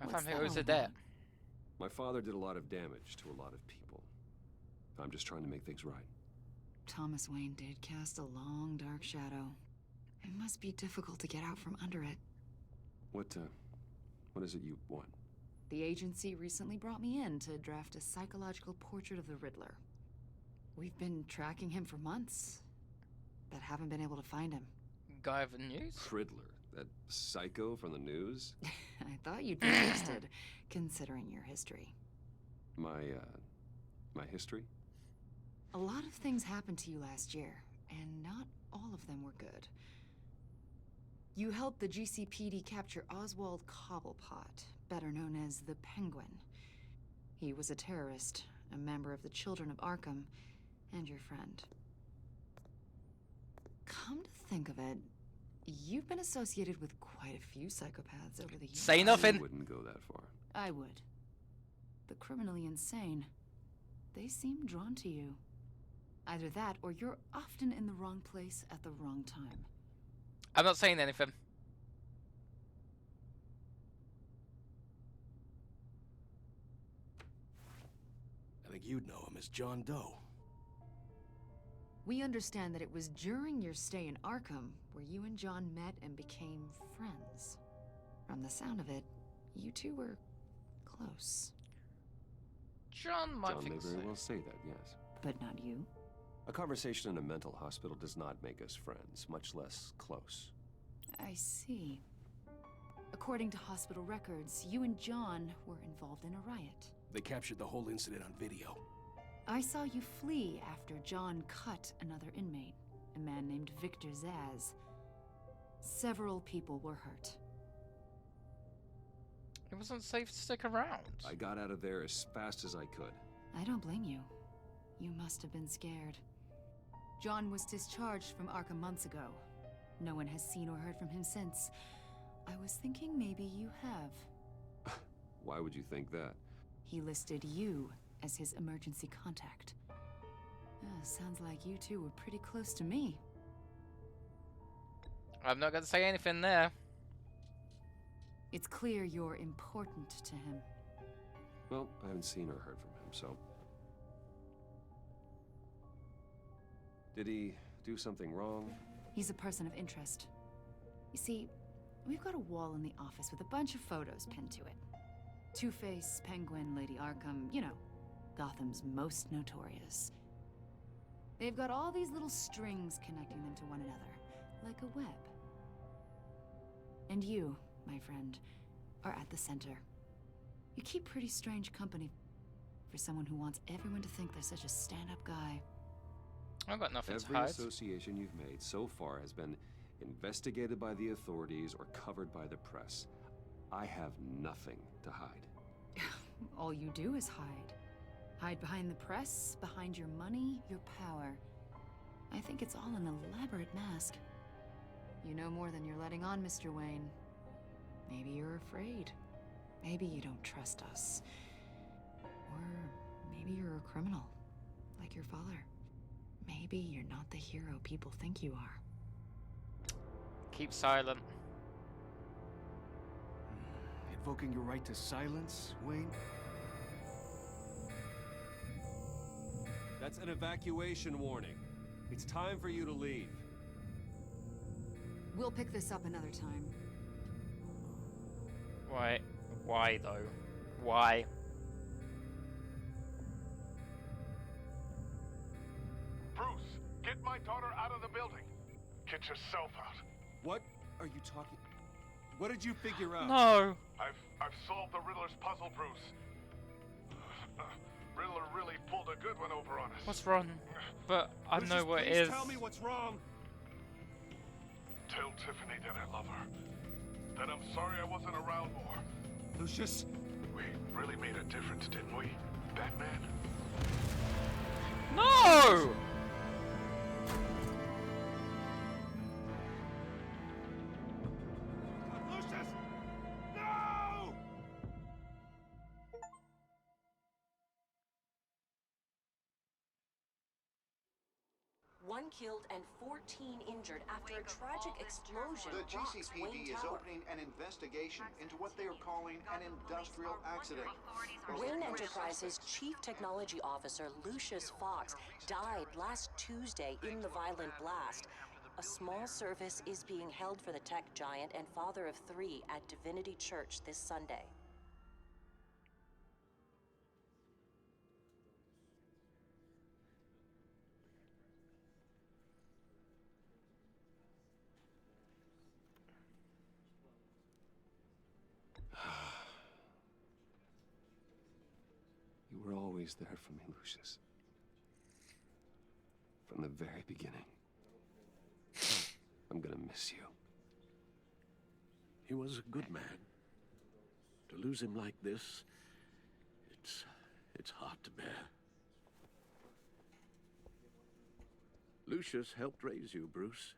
My family owes a debt. My father did a lot of damage to a lot of people. I'm just trying to make things right. Thomas Wayne did cast a long, dark shadow. It must be difficult to get out from under it. What is it you want? The agency recently brought me in to draft a psychological portrait of the Riddler. We've been tracking him for months, but haven't been able to find him. Guy of the news? Riddler, that psycho from the news? I thought you'd be interested, considering your history. My history? A lot of things happened to you last year, and not all of them were good. You helped the GCPD capture Oswald Cobblepot, better known as the Penguin. He was a terrorist, a member of the Children of Arkham, and your friend. Come to think of it, you've been associated with quite a few psychopaths over the years. Say nothing! I wouldn't go that far. I would. The criminally insane, they seem drawn to you. Either that, or you're often in the wrong place at the wrong time. I'm not saying anything. I think you'd know him as John Doe. We understand that it was during your stay in Arkham where you and John met and became friends. From the sound of it, you two were close. John might John may think so. very well say that, yes. But not you. A conversation in a mental hospital does not make us friends, much less close. I see. According to hospital records, you and John were involved in a riot. They captured the whole incident on video. I saw you flee after John cut another inmate, a man named Victor Zaz. Several people were hurt. It wasn't safe to stick around. I got out of there as fast as I could. I don't blame you. You must have been scared. John was discharged from Arkham months ago. No one has seen or heard from him since. I was thinking maybe you have. Why would you think that? He listed you as his emergency contact. Sounds like you two were pretty close to me. I'm not going to say anything there. It's clear you're important to him. Well, I haven't seen or heard from him, so... Did he do something wrong? He's a person of interest. You see, we've got a wall in the office with a bunch of photos pinned to it. Two-Face, Penguin, Lady Arkham, you know, Gotham's most notorious. They've got all these little strings connecting them to one another, like a web. And you, my friend, are at the center. You keep pretty strange company for someone who wants everyone to think they're such a stand-up guy. I've got nothing to Every hide. association you've made so far has been investigated by the authorities or covered by the press. I have nothing to hide. All you do is hide. Hide behind the press, behind your money, your power. I think it's all an elaborate mask. You know more than you're letting on, Mr. Wayne. Maybe you're afraid. Maybe you don't trust us. Or maybe you're a criminal, like your father. Maybe you're not the hero people think you are. Keep silent. Invoking your right to silence, Wayne? That's an evacuation warning. It's time for you to leave. We'll pick this up another time. Why though? Why? Bruce, get my daughter out of the building. Get yourself out. What are you talking? What did you figure out? No. I've solved the Riddler's puzzle, Bruce. Riddler really pulled a good one over on us. What's wrong? But I Lucius, know what it please is. Tell me what's wrong. Tell Tiffany that I love her. That I'm sorry I wasn't around more. Lucius. We really made a difference, didn't we, Batman? No! Lucius! No! One killed and 14 injured after a tragic explosion The rocks GCPD Wayne is Tower. opening an investigation into what they are calling an industrial accident. Wayne Enterprises' Chief Technology Officer, Lucius Fox, died last Tuesday in the violent blast. A small service is being held for the tech giant and father of 3 at Divinity Church this Sunday. You were always there for me, Lucius. From the very beginning. I'm gonna miss you. He was a good man. To lose him like this, it's hard to bear. Lucius helped raise you, Bruce.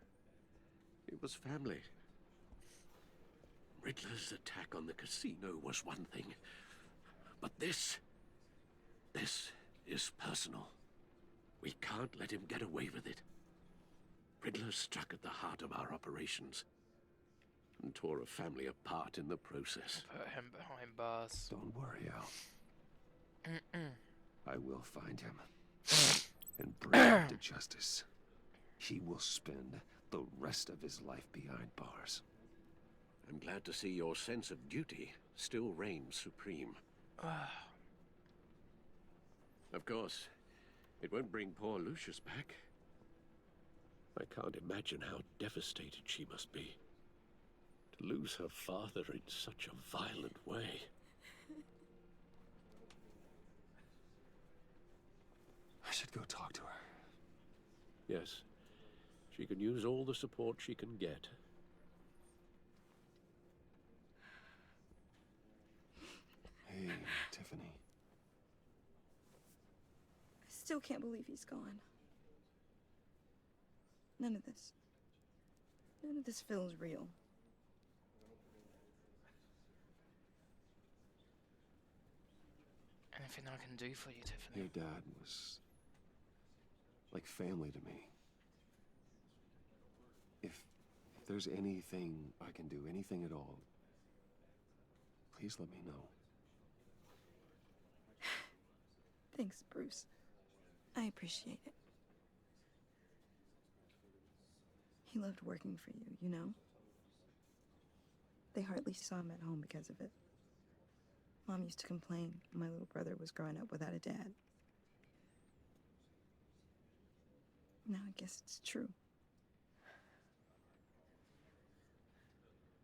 It was family. Riddler's attack on the casino was one thing, but this is personal. We can't let him get away with it. Riddler struck at the heart of our operations and tore a family apart in the process. Put him behind bars. Don't worry, Al. I I will find him and bring him to justice. He will spend the rest of his life behind bars. I'm glad to see your sense of duty still reigns supreme. Of course, it won't bring poor Lucius back. I can't imagine how devastated she must be. To lose her father in such a violent way. I should go talk to her. Yes, she can use all the support she can get. Hey, Tiffany. I still can't believe he's gone. None of this feels real. Anything I can do for you, Tiffany? Your dad was like family to me. If there's anything I can do, anything at all, please let me know. Thanks, Bruce. I appreciate it. He loved working for you, you know? They hardly saw him at home because of it. Mom used to complain my little brother was growing up without a dad. Now I guess it's true.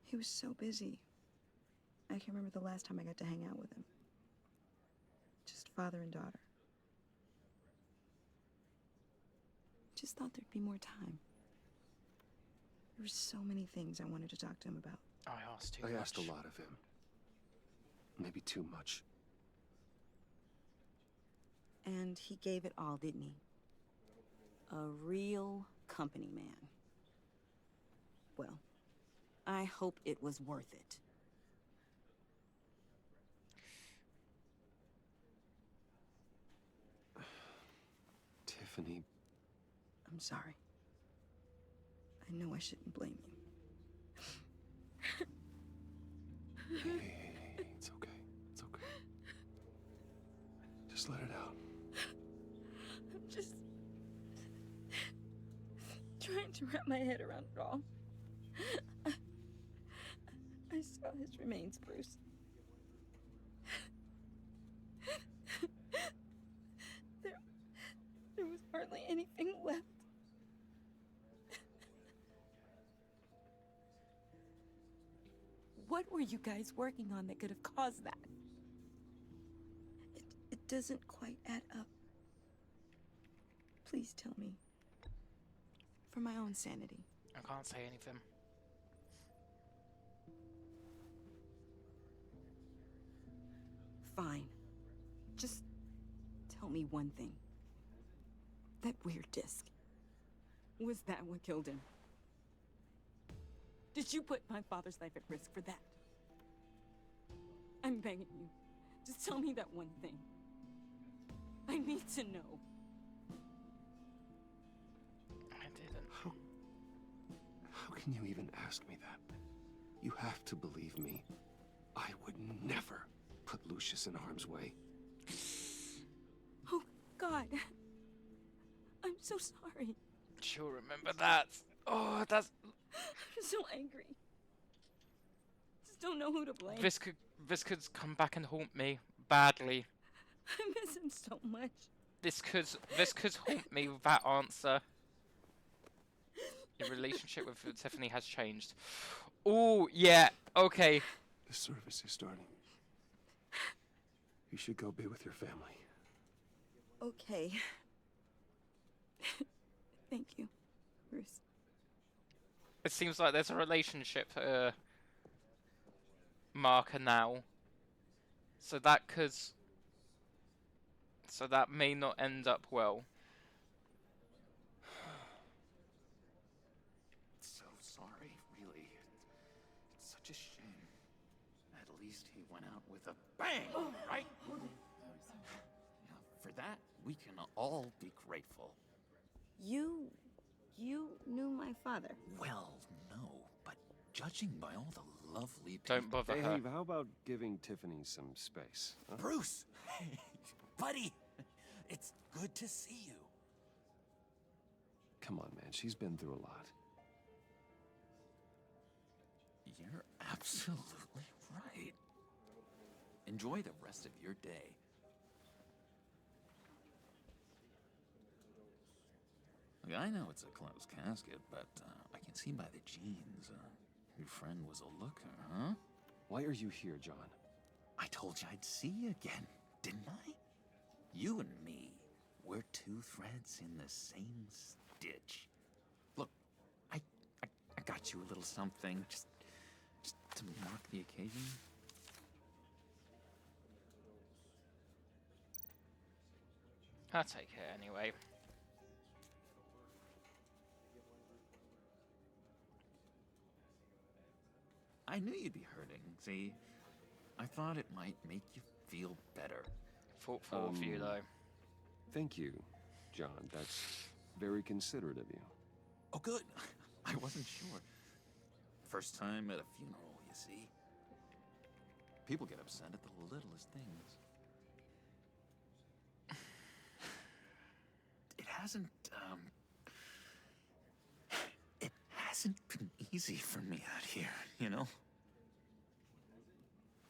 He was so busy. I can remember the last time I got to hang out with him. Just father and daughter. Just thought there'd be more time. There were so many things I wanted to talk to him about. I asked too much. I asked a lot of him. Maybe too much. And he gave it all, didn't he? A real company man. Well, I hope it was worth it. Tiffany. I'm sorry. I know I shouldn't blame you. Hey, it's okay. It's okay. Just let it out. I'm just trying to wrap my head around it all. I saw his remains, Bruce. There was hardly anything left. What were you guys working on that could have caused that? It doesn't quite add up. Please tell me. For my own sanity. I can't say anything. Fine. Just tell me one thing. That weird disc. Was that what killed him? Did you put my father's life at risk for that? I'm begging you. Just tell me that one thing. I need to know. I didn't. How can you even ask me that? You have to believe me. I would never put Lucius in harm's way. Oh, God. I'm so sorry. She'll remember that. Oh, that's... I'm so angry. Just don't know who to blame. This could come back and haunt me badly. I miss him so much. This could haunt me with that answer. Your relationship with Tiffany has changed. Oh, yeah, okay. The service is starting. You should go be with your family. Okay. Thank you, Bruce. It seems like there's a relationship marker now. So that may not end up well. So sorry, really. It's such a shame. At least he went out with a bang, right? Now, for that, we can all be grateful. You knew my father. Well, no, but judging by all the lovely people... Don't bother her. Dave, how about giving Tiffany some space? Huh? Bruce! Buddy! It's good to see you. Come on, man. She's been through a lot. You're absolutely right. Enjoy the rest of your day. Look, I know it's a closed casket, but I can see by the jeans, your friend was a looker, huh? Why are you here, John? I told you I'd see you again, didn't I? You and me, we're two threads in the same stitch. Look, I got you a little something, just to mark the occasion. I'll take it anyway. I knew you'd be hurting, see? I thought it might make you feel better. Thoughtful of you, though. Thank you, John. That's very considerate of you. Oh, good. I wasn't sure. First time at a funeral, you see. People get upset at the littlest things. It hasn't been easy for me out here, you know?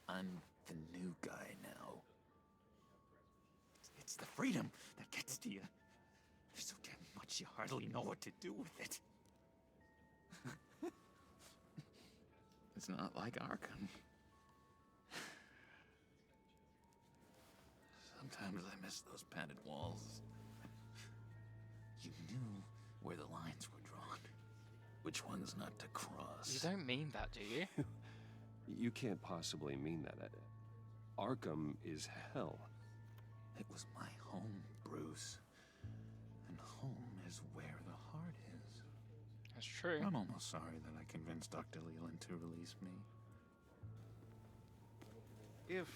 I'm the new guy now. It's the freedom that gets to you. There's so damn much you hardly know what to do with it. It's not like Arkham. Sometimes I miss those padded walls. You knew where the lines were drawn. Which ones not to cross. You don't mean that, do you? You can't possibly mean that. Arkham is hell. It was my home, Bruce. And home is where the heart is. That's true. I'm almost sorry that I convinced Dr. Leland to release me. If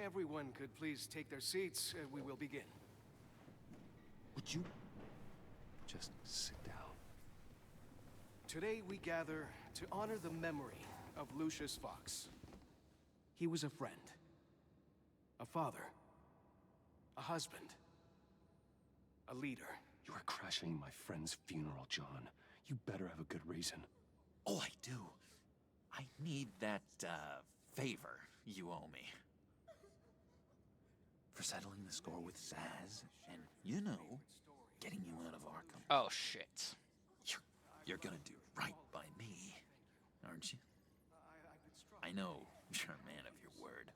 everyone could please take their seats, we will begin. Would you just sit down? Today we gather to honor the memory of Lucius Fox. He was a friend, a father, a husband, a leader. You are crashing my friend's funeral, John. You better have a good reason. Oh, I do. I need that, favor you owe me. For settling the score with Zaz, and, you know, getting you out of Arkham. Oh, shit. You're gonna do right by me, aren't you? I know you're a man of your word.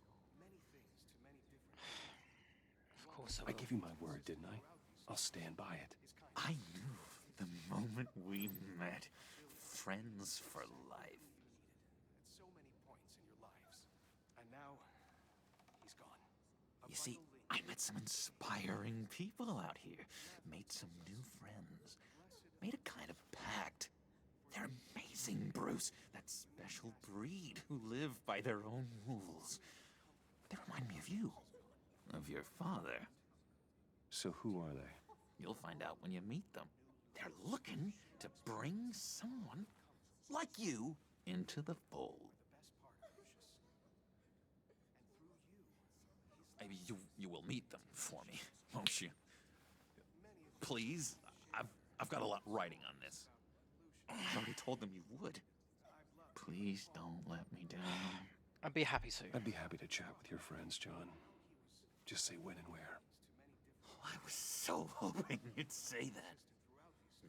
Of course I gave you my word, didn't I? I'll stand by it. I knew the moment we met. Friends for life. At so many points in your lives. And now, he's gone. You see, I met some inspiring people out here. Made some new friends. Made a kind of pact. They're amazing, Bruce. That special breed who live by their own rules. They remind me of you. Of your father. So who are they? You'll find out when you meet them. They're looking to bring someone like you into the fold. You will meet them for me, won't you? Please? I've got a lot riding on this. I already told them you would. Please don't let me down. I'd be happy to. I'd be happy to chat with your friends, John. Just say when and where. I was so hoping you'd say that.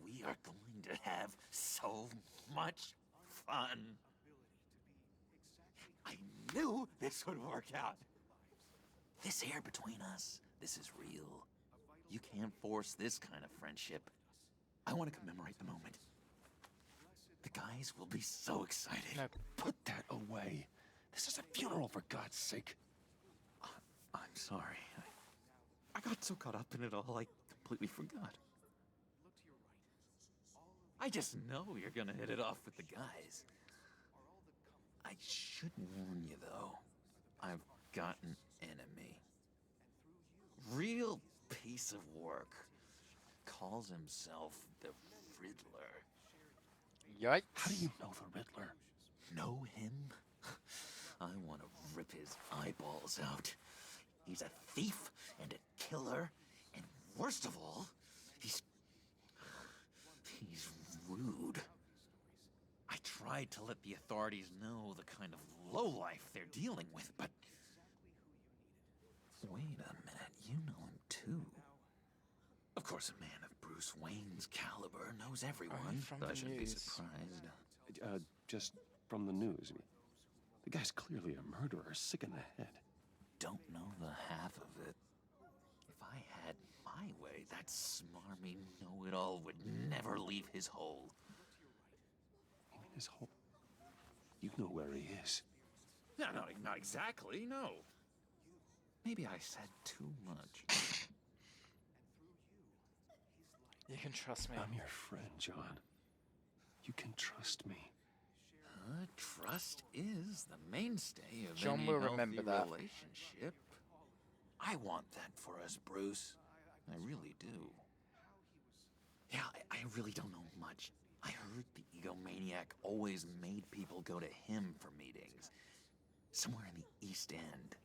We are going to have so much fun. I knew this would work out. This air between us, this is real. You can't force this kind of friendship. I want to commemorate the moment. The guys will be so excited. No, put that away. This is a funeral, for God's sake. I'm sorry. I got so caught up in it all, I completely forgot. I just know you're gonna hit it off with the guys. I should warn you, though. I've got an enemy. Real piece of work. Calls himself the Riddler. Yikes. How do you know the Riddler? Know him? I want to rip his eyeballs out. He's a thief and a killer and Worst of all, he's rude. I tried to let the authorities know the kind of lowlife they're dealing with, but... Wait a minute, you know him too. Of course, a man of Bruce Wayne's caliber knows everyone. I shouldn't be surprised. Just from the news. The guy's clearly a murderer, sick in the head. Don't know the half of it. If I had my way, that smarmy know-it-all would never leave his hole. You mean his hole? You know where he is. No, not exactly, no. Maybe I said too much. You can trust me. I'm your friend, John. You can trust me. Trust is the mainstay of John any will healthy remember that. relationship. I want that for us, Bruce. I really do. Yeah, I really don't know much. I heard the egomaniac always made people go to him for meetings. Somewhere in the East End.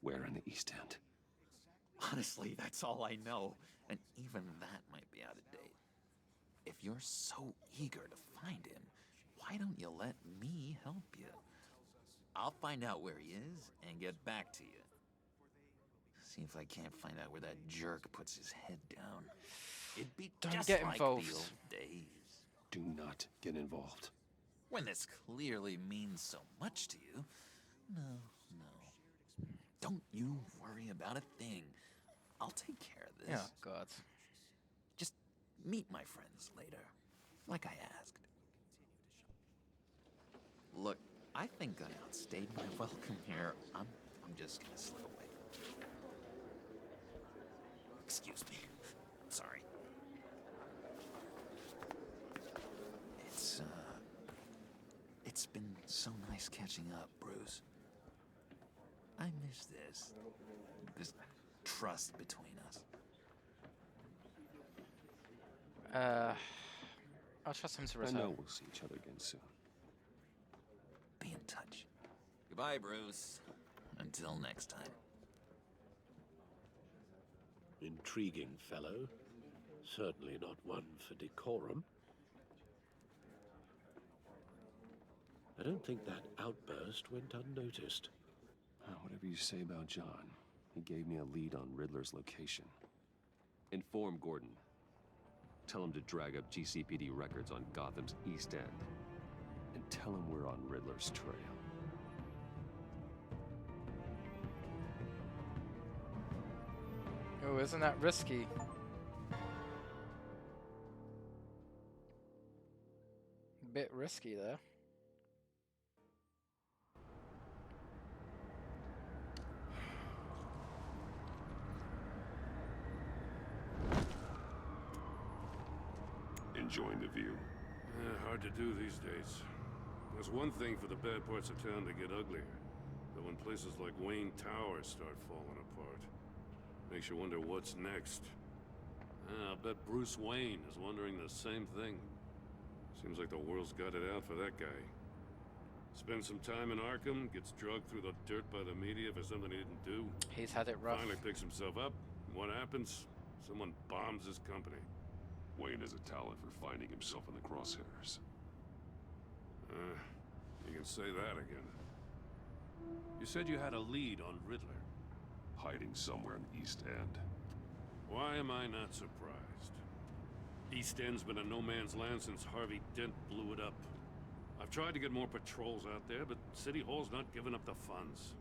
Where in the East End? Honestly, that's all I know. And even that might be out of date. If you're so eager to find him, why don't you let me help you? I'll find out where he is and get back to you. See if I can't find out where that jerk puts his head down. It'd be Don't just get like involved. the old days. Do not get involved. When this clearly means so much to you. No. Don't you worry about a thing. I'll take care of this. Oh, God. Just meet my friends later, like I asked. Look, I think I outstayed my welcome here. I'm just gonna slip away. Excuse me. Sorry. It's been so nice catching up, Bruce. I miss this trust between us. I'll trust him to I return. know we'll see each other again soon. Be in touch. Goodbye, Bruce. Until next time. Intriguing fellow. Certainly not one for decorum. I don't think that outburst went unnoticed. Whatever you say about John, he gave me a lead on Riddler's location. Inform Gordon. Tell him to drag up GCPD records on Gotham's East End. And tell him we're on Riddler's trail. Oh, isn't that risky? A bit risky there. Enjoying the view. Hard to do these days. There's one thing for the bad parts of town to get uglier. But when places like Wayne Tower start falling apart, makes you wonder what's next. I'll bet Bruce Wayne is wondering the same thing. Seems like the world's got it out for that guy. Spends some time in Arkham, gets drugged through the dirt by the media for something he didn't do. He's had it rough. Finally picks himself up. What happens? Someone bombs his company. Wayne has a talent for finding himself in the crosshairs. You can say that again. You said you had a lead on Riddler. Hiding somewhere in the East End. Why am I not surprised? East End's been a no-man's land since Harvey Dent blew it up. I've tried to get more patrols out there, but City Hall's not giving up the funds.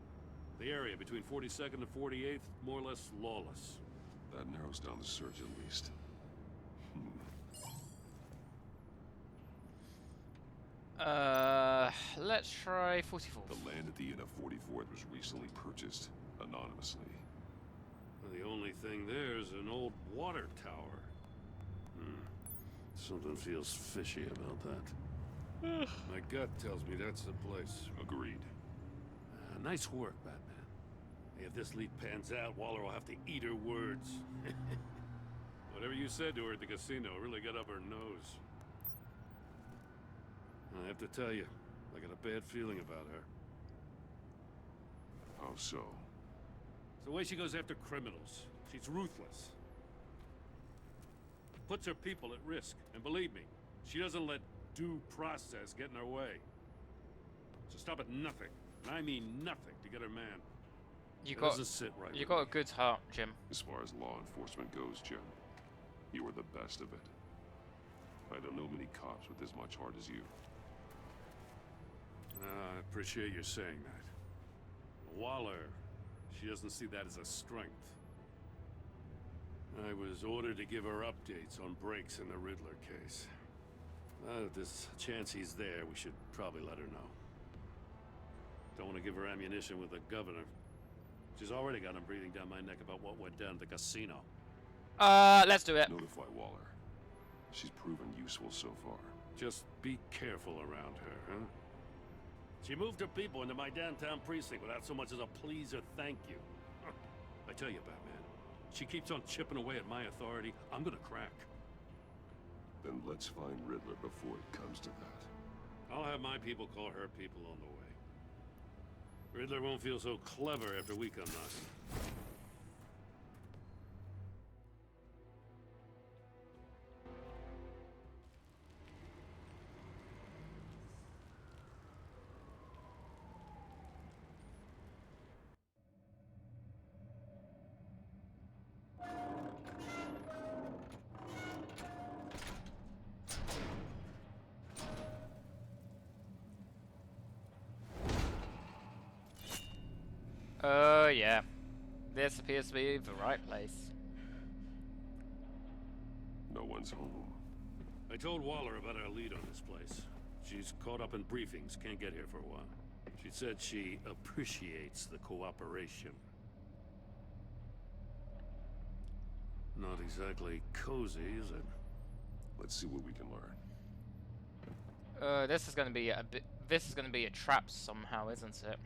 The area between 42nd and 48th, more or less lawless. That narrows down the search at least. Let's try 44. The land at the end of 44th was recently purchased anonymously. The only thing there is an old water tower. Something feels fishy about that. My gut tells me that's the place. Agreed. Nice work, Batman. If this lead pans out, Waller will have to eat her words. Whatever you said to her at the casino really got up her nose. I have to tell you, I got a bad feeling about her. How so? It's the way she goes after criminals. She's ruthless. puts her people at risk. And believe me, she doesn't let due process get in her way. So stop at nothing, and I mean nothing, to get her man. You doesn't sit right You with got me. a good heart, Jim. As far as law enforcement goes, Jim, you are the best of it. I don't know many cops with as much heart as you. I appreciate you saying that. Waller, she doesn't see that as a strength. I was ordered to give her updates on breaks in the Riddler case. If there's a chance he's there, we should probably let her know. Don't want to give her ammunition with the governor. She's already got him breathing down my neck about what went down at the casino. Let's do it. Notify Waller. She's proven useful so far. Just be careful around her, huh? She moved her people into my downtown precinct without so much as a please or thank you. I tell you, Batman, she keeps on chipping away at my authority, I'm gonna crack. Then let's find Riddler before it comes to that. I'll have my people call her people on the way. Riddler won't feel so clever after we come knocking. Yeah. This appears to be the right place. No one's home. I told Waller about our lead on this place. She's caught up in briefings, can't get here for a while. She said she appreciates the cooperation. Not exactly cozy, is it? Let's see what we can learn. This is gonna be a bit. This is gonna be a trap somehow, isn't it?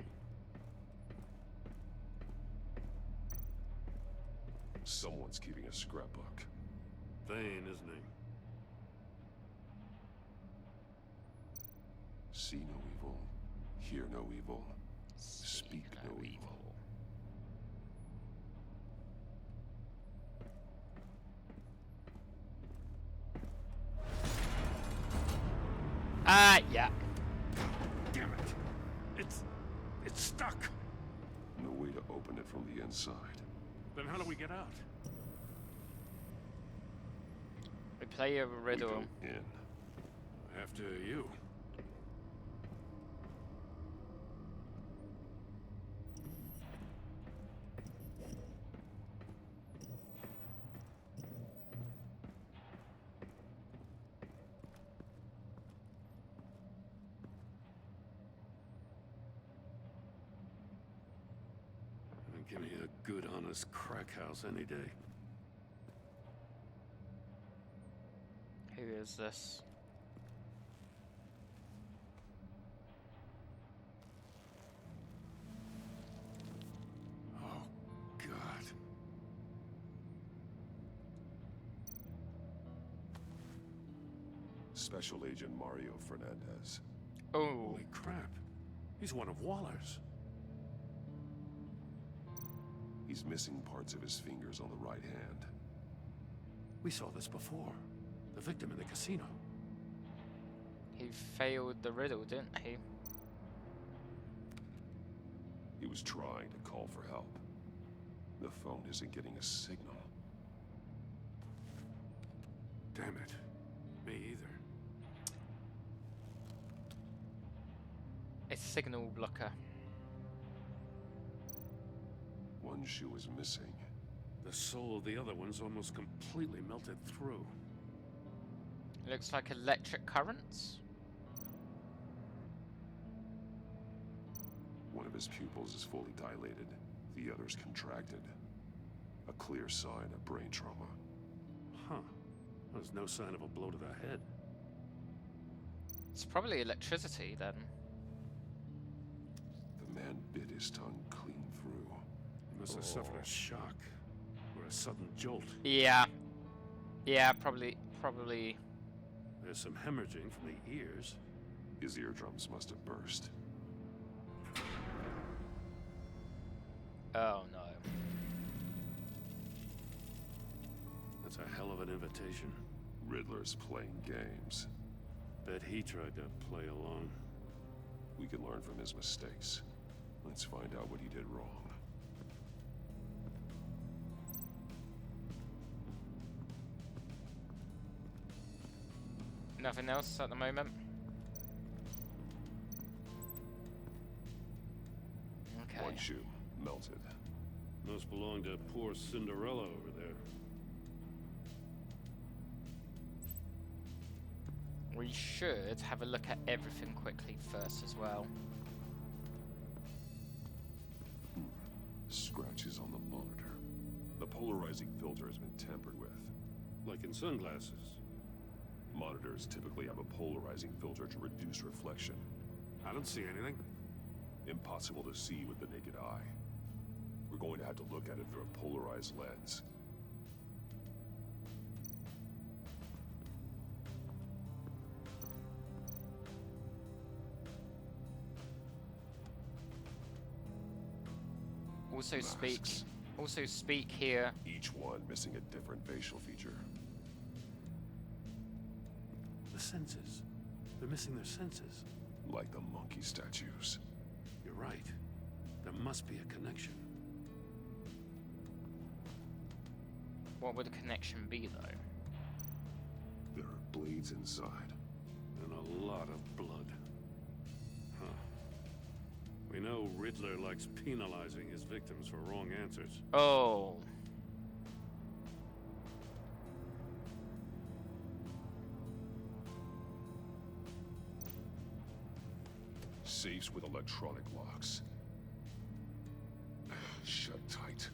Someone's keeping a scrapbook. Thane, isn't he? See no evil, hear no evil, speak no evil. Yeah. Damn it. It's stuck. No way to open it from the inside. Then how do we get out? We play a riddle. We go in. After you. Give me a good, honest crack house any day. Who is this? Oh, God. Special Agent Mario Fernandez. Oh. Holy crap. He's one of Waller's. He's missing parts of his fingers on the right hand. We saw this before. The victim in the casino. He failed the riddle, didn't he? He was trying to call for help. The phone isn't getting a signal. Damn it. Me either. A signal blocker. One shoe is missing. The soul of the other one's almost completely melted through. Looks like electric currents. One of his pupils is fully dilated. The other's contracted. A clear sign of brain trauma. Huh. There's no sign of a blow to the head. It's probably electricity then. The man bit his tongue clean through. He must have suffered a shock. Or a sudden jolt. Yeah. Yeah, probably. There's some hemorrhaging from the ears. His eardrums must have burst. Oh no. That's a hell of an invitation. Riddler's playing games. Bet he tried to play along. We can learn from his mistakes. Let's find out what he did wrong. Nothing else at the moment? Okay. One shoe, melted. Must belong to poor Cinderella over there. We should have a look at everything quickly first as well. Scratches on the monitor. The polarizing filter has been tampered with. Like in sunglasses. Monitors typically have a polarizing filter to reduce reflection. I don't see anything. Impossible to see with the naked eye. We're going to have to look at it through a polarized lens. Also speak here. Each one missing a different facial feature. The senses. They're missing their senses. Like the monkey statues. You're right. There must be a connection. What would the connection be, though? There are bleeds inside. And a lot of blood. Huh. We know Riddler likes penalizing his victims for wrong answers. Oh. Safes with electronic locks. Shut tight.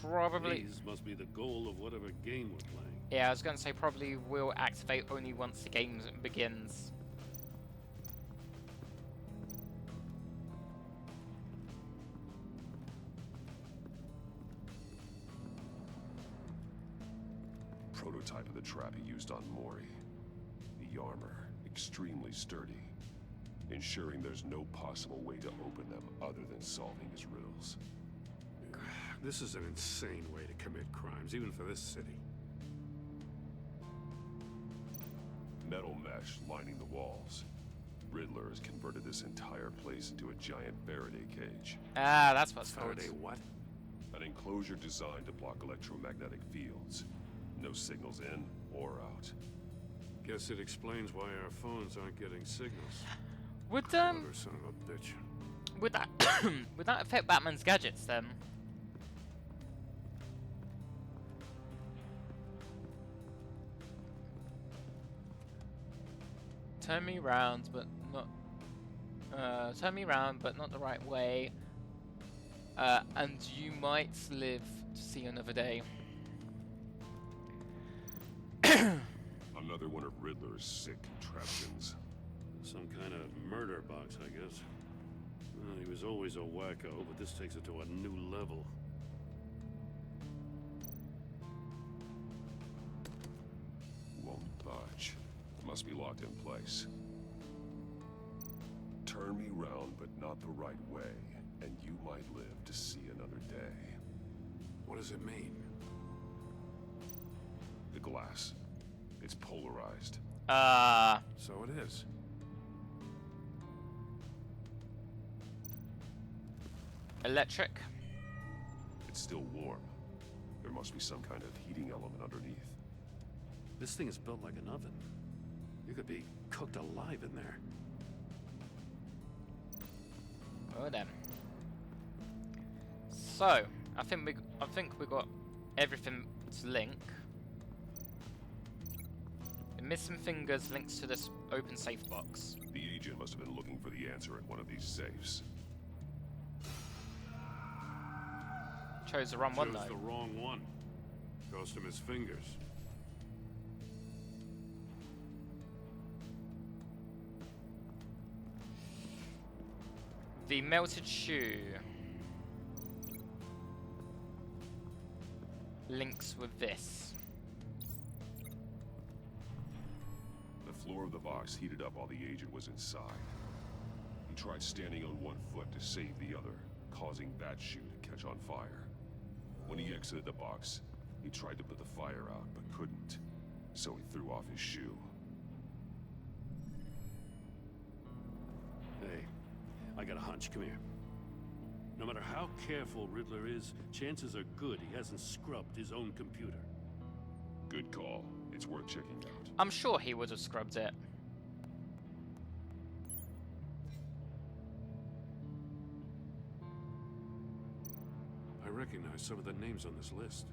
Probably. These must be the goal of whatever game we're playing. Yeah, I was going to say probably will activate only once the game begins. Prototype of the trap he used on Mori. The armor, extremely sturdy. Ensuring there's no possible way to open them other than solving his riddles. This is an insane way to commit crimes, even for this city. Metal mesh lining the walls. Riddler has converted this entire place into a giant Faraday cage. Ah, that's what's called. Faraday what? An enclosure designed to block electromagnetic fields. No signals in or out. Guess it explains why our phones aren't getting signals. Would Clever son of a bitch. would that would that affect Batman's gadgets then? Turn me round, but not. Turn me round, but not the right way. And you might live to see another day. Another one of Riddler's sick contraptions. Some kind of murder box, I guess. Well, he was always a wacko, but this takes it to a new level. Won't budge. Must be locked in place. Turn me round, but not the right way, and you might live to see another day. What does it mean? The glass. It's polarized. So it is. Electric. It's still warm. There must be some kind of heating element underneath. This thing is built like an oven. You could be cooked alive in there. Oh then. So I think we got everything to link. The missing fingers links to this open safe box. The agent must have been looking for the answer at one of these safes. Chose the wrong one though. Chose the wrong one. Cost him his fingers. The melted shoe links with this. The floor of the box heated up while the agent was inside. He tried standing on one foot to save the other, causing that shoe to catch on fire. When he exited the box, he tried to put the fire out, but couldn't. so he threw off his shoe. Hey, I got a hunch. Come here. No matter how careful Riddler is, chances are good he hasn't scrubbed his own computer. Good call. It's worth checking out. I'm sure he would have scrubbed it. I recognize some of the names on this list.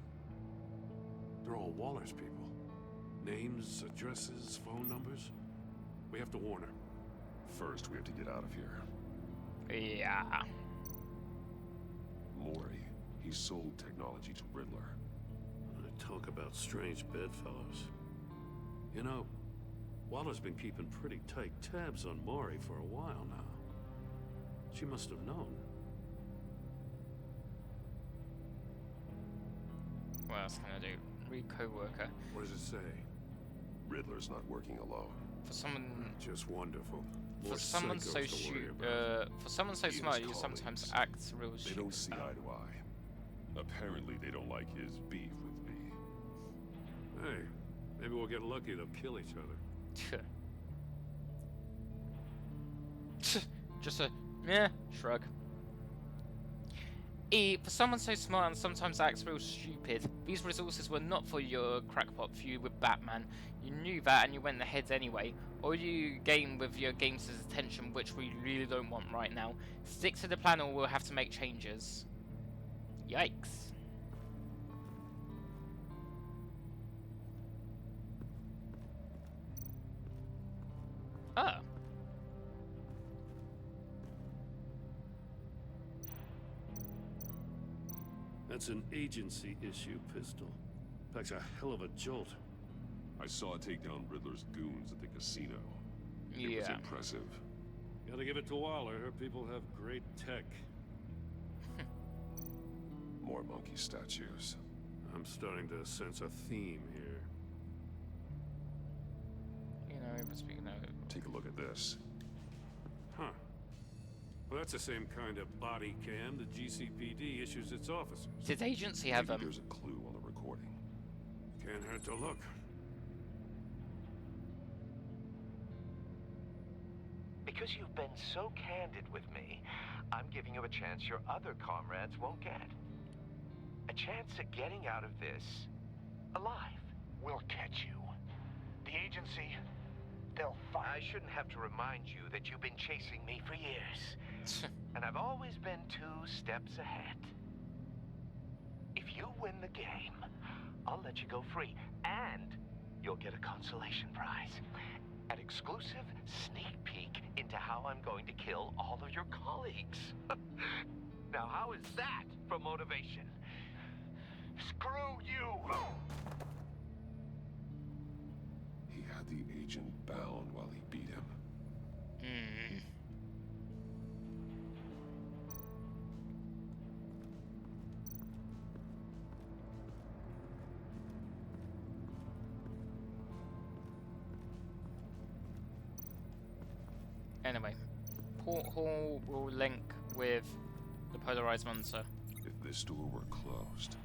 They're all Waller's people. Names, addresses, phone numbers. We have to warn her. First, we have to get out of here. Yeah. Mori. He sold technology to Riddler. Talk about strange bedfellows. You know, Waller's been keeping pretty tight tabs on Mori for a while now. She must have known. What else can I do? Read co-worker. What does it say? Riddler's not working alone. For someone... Just wonderful. More For someone so psychos to worry about. for someone so He and smart, his you colleagues, sometimes act real They stupid. don't see eye to eye. Apparently, they don't like his beef with me. Hey, maybe we'll get lucky. They'll kill each other. Just a shrug. For someone so smart and sometimes acts real stupid, these resources were not for your crackpot feud with Batman. You knew that and you went ahead anyway. All you gain with your game's attention, which we really don't want right now. Stick to the plan or we'll have to make changes. Yikes. Ah. That's an agency issue pistol. Packs a hell of a jolt. I saw it take down Riddler's goons at the casino. It was impressive. Gotta give it to Waller. Her people have great tech. More monkey statues. I'm starting to sense a theme here. You know, speaking of... Take a look at this. Huh. Well, that's the same kind of body cam the GCPD issues its officers. Did agency have Maybe there's a clue on the recording. Can't hurt to look. Because you've been so candid with me, I'm giving you a chance your other comrades won't get. A chance at getting out of this alive. We'll catch you. The agency, they'll find... I shouldn't have to remind you that you've been chasing me for years. And I've always been 2 steps ahead. If you win the game, I'll let you go free. And you'll get a consolation prize. An exclusive sneak peek into how I'm going to kill all of your colleagues. Now, how is that for motivation? Screw you! He had the agent bound while he beat him. Anyway, porthole will link with the polarized monster. If this door were closed,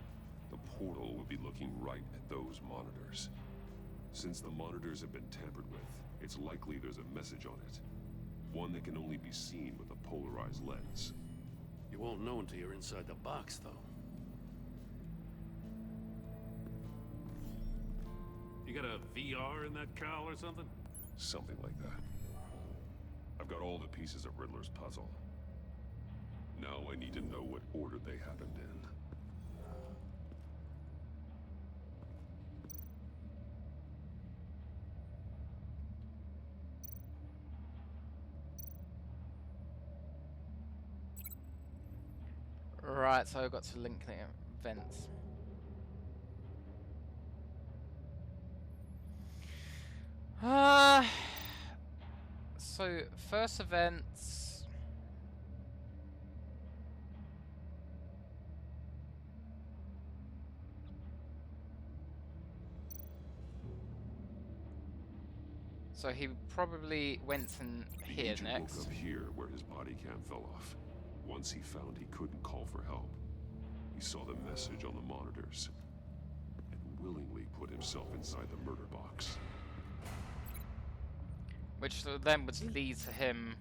the portal would be looking right at those monitors. Since the monitors have been tampered with, it's likely there's a message on it. One that can only be seen with a polarized lens. You won't know until you're inside the box, though. You got a VR in that cowl or something? Something like that. I've got all the pieces of Riddler's puzzle. Now I need to know what order they happened in. Right, so I've got to link the events. So first events. So he probably went in The here agent next. woke up here where his body cam fell off. Once he found he couldn't call for help, he saw the message on the monitors and willingly put himself inside the murder box. Which then would lead to him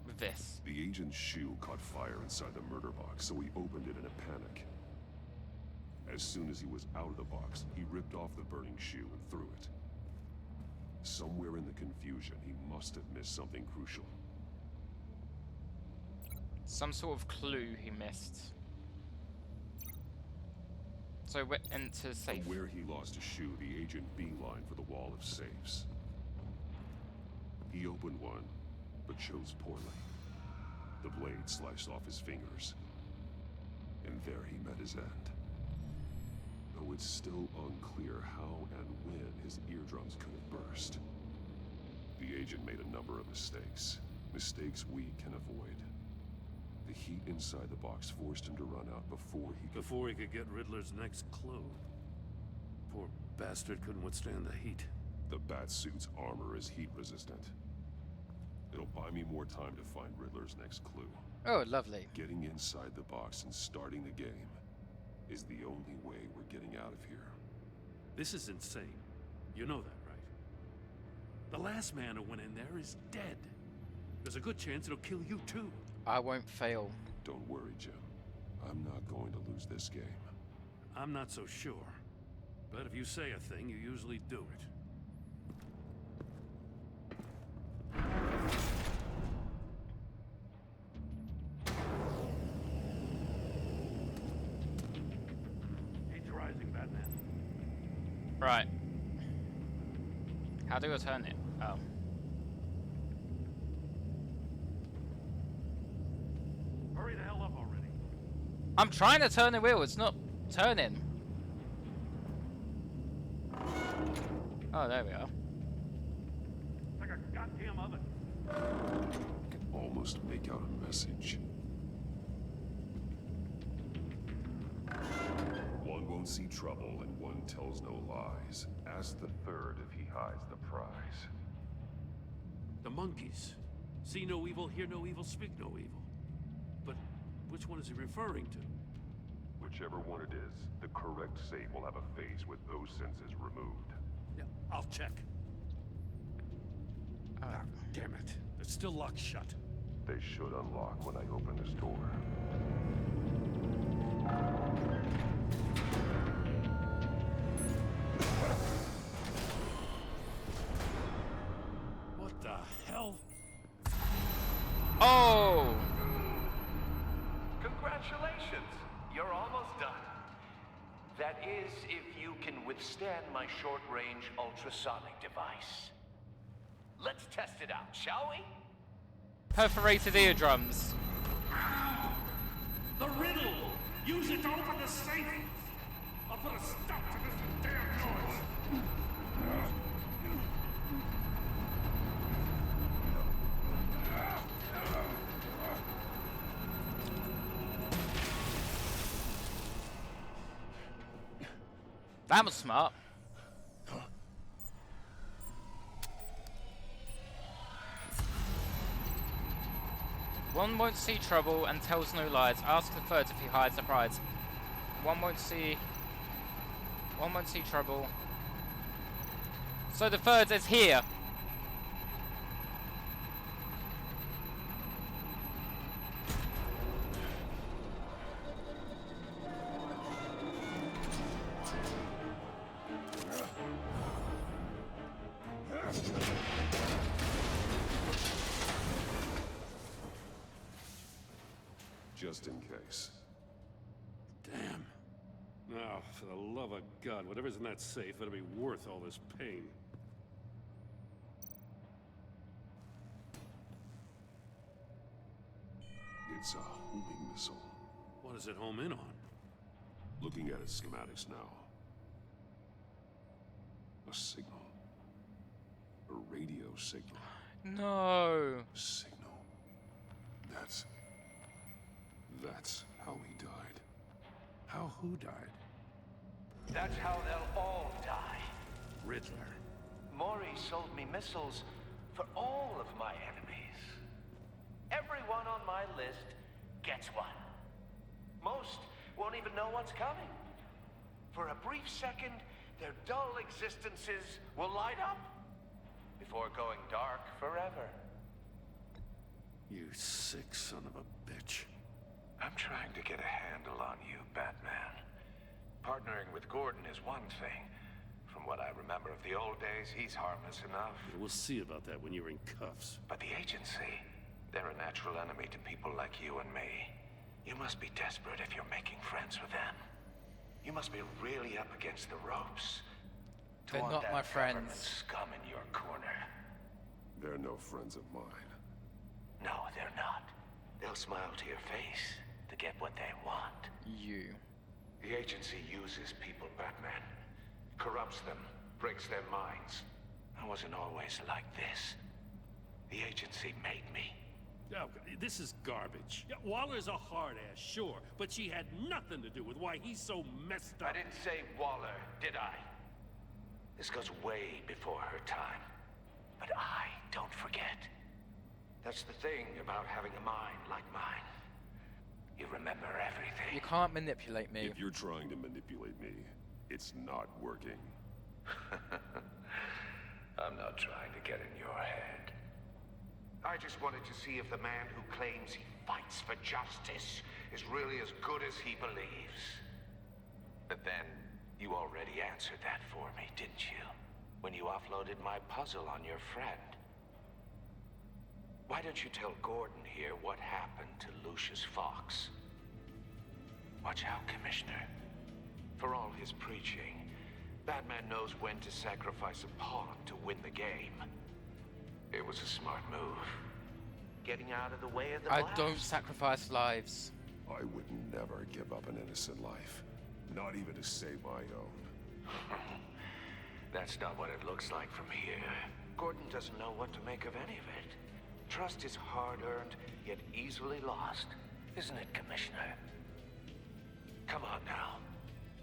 with this. The agent's shoe caught fire inside the murder box, so he opened it in a panic. As soon as he was out of the box, he ripped off the burning shoe and threw it. Somewhere in the confusion, he must have missed something crucial. Some sort of clue he missed. So we're into safe. From where he lost a shoe, the agent beelined for the wall of safes. He opened one, but chose poorly. The blade sliced off his fingers. And there he met his end. Though it's still unclear how and when his eardrums could have burst. The agent made a number of mistakes. Mistakes we can avoid. The heat inside the box forced him to run out before he could get Riddler's next clue. Poor bastard couldn't withstand the heat. The Batsuit's armor is heat resistant. It'll buy me more time to find Riddler's next clue. Oh, lovely. Getting inside the box and starting the game is the only way we're getting out of here. This is insane. You know that, right? The last man who went in there is dead. There's a good chance it'll kill you too. I won't fail. Don't worry, Jim. I'm not going to lose this game. I'm not so sure. But if you say a thing, you usually do it. Heat's rising, Batman. Right. How do I turn it? Oh. Hurry the hell up already. I'm trying to turn the wheel, it's not turning. Oh, there we are. It's like a goddamn oven. I can almost make out a message. One won't see trouble and one tells no lies. Ask the third if he hides the prize. The monkeys. See no evil, hear no evil, speak no evil. But which one is he referring to? Whichever one it is, the correct safe will have a face with those senses removed. Yeah, I'll check. Ah, damn it. It's still locked shut. They should unlock when I open this door. What the hell? Oh! Congratulations! You're almost done. That is, if you can withstand my short-range ultrasonic device. Let's test it out, shall we? Perforated eardrums. The riddle! Use it to open the safe! I'll put a stop to this damn noise! That was smart. One won't see trouble and tells no lies. Ask the third if he hides the prize. One won't see trouble. So the third is here. Just in case. Damn. Now, for the love of God, whatever's in that safe better be worth all this pain. It's a homing missile. What does it home in on? Looking at its schematics now. A signal. A radio signal. No. A signal. That's how he died. How who died? That's how they'll all die. Riddler. Maury sold me missiles for all of my enemies. Everyone on my list gets one. Most won't even know what's coming. For a brief second, their dull existences will light up before going dark forever. You sick son of a bitch. I'm trying to get a handle on you, Batman. Partnering with Gordon is one thing. From what I remember of the old days, he's harmless enough. We'll see about that when you're in cuffs. But the agency, they're a natural enemy to people like you and me. You must be desperate if you're making friends with them. You must be really up against the ropes. They're not my friends. Scum in your corner. They're no friends of mine. No, they're not. They'll smile to your face to get what they want. You. The agency uses people, Batman. Corrupts them, breaks their minds. I wasn't always like this. The agency made me. Oh, this is garbage. Yeah, Waller's a hard ass, sure, but she had nothing to do with why he's so messed up. I didn't say Waller, did I? This goes way before her time. But I don't forget. That's the thing about having a mind like mine. You remember everything. You can't manipulate me. If you're trying to manipulate me, it's not working. I'm not trying to get in your head. I just wanted to see if the man who claims he fights for justice is really as good as he believes. But then, you already answered that for me, didn't you? When you offloaded my puzzle on your friend. Why don't you tell Gordon here what happened to Lucius Fox? Watch out, Commissioner. For all his preaching, Batman knows when to sacrifice a pawn to win the game. It was a smart move. Getting out of the way of the blast. I don't sacrifice lives. I would never give up an innocent life. Not even to save my own. That's not what it looks like from here. Gordon doesn't know what to make of any of it. Trust is hard-earned, yet easily lost. Isn't it, Commissioner? Come on now.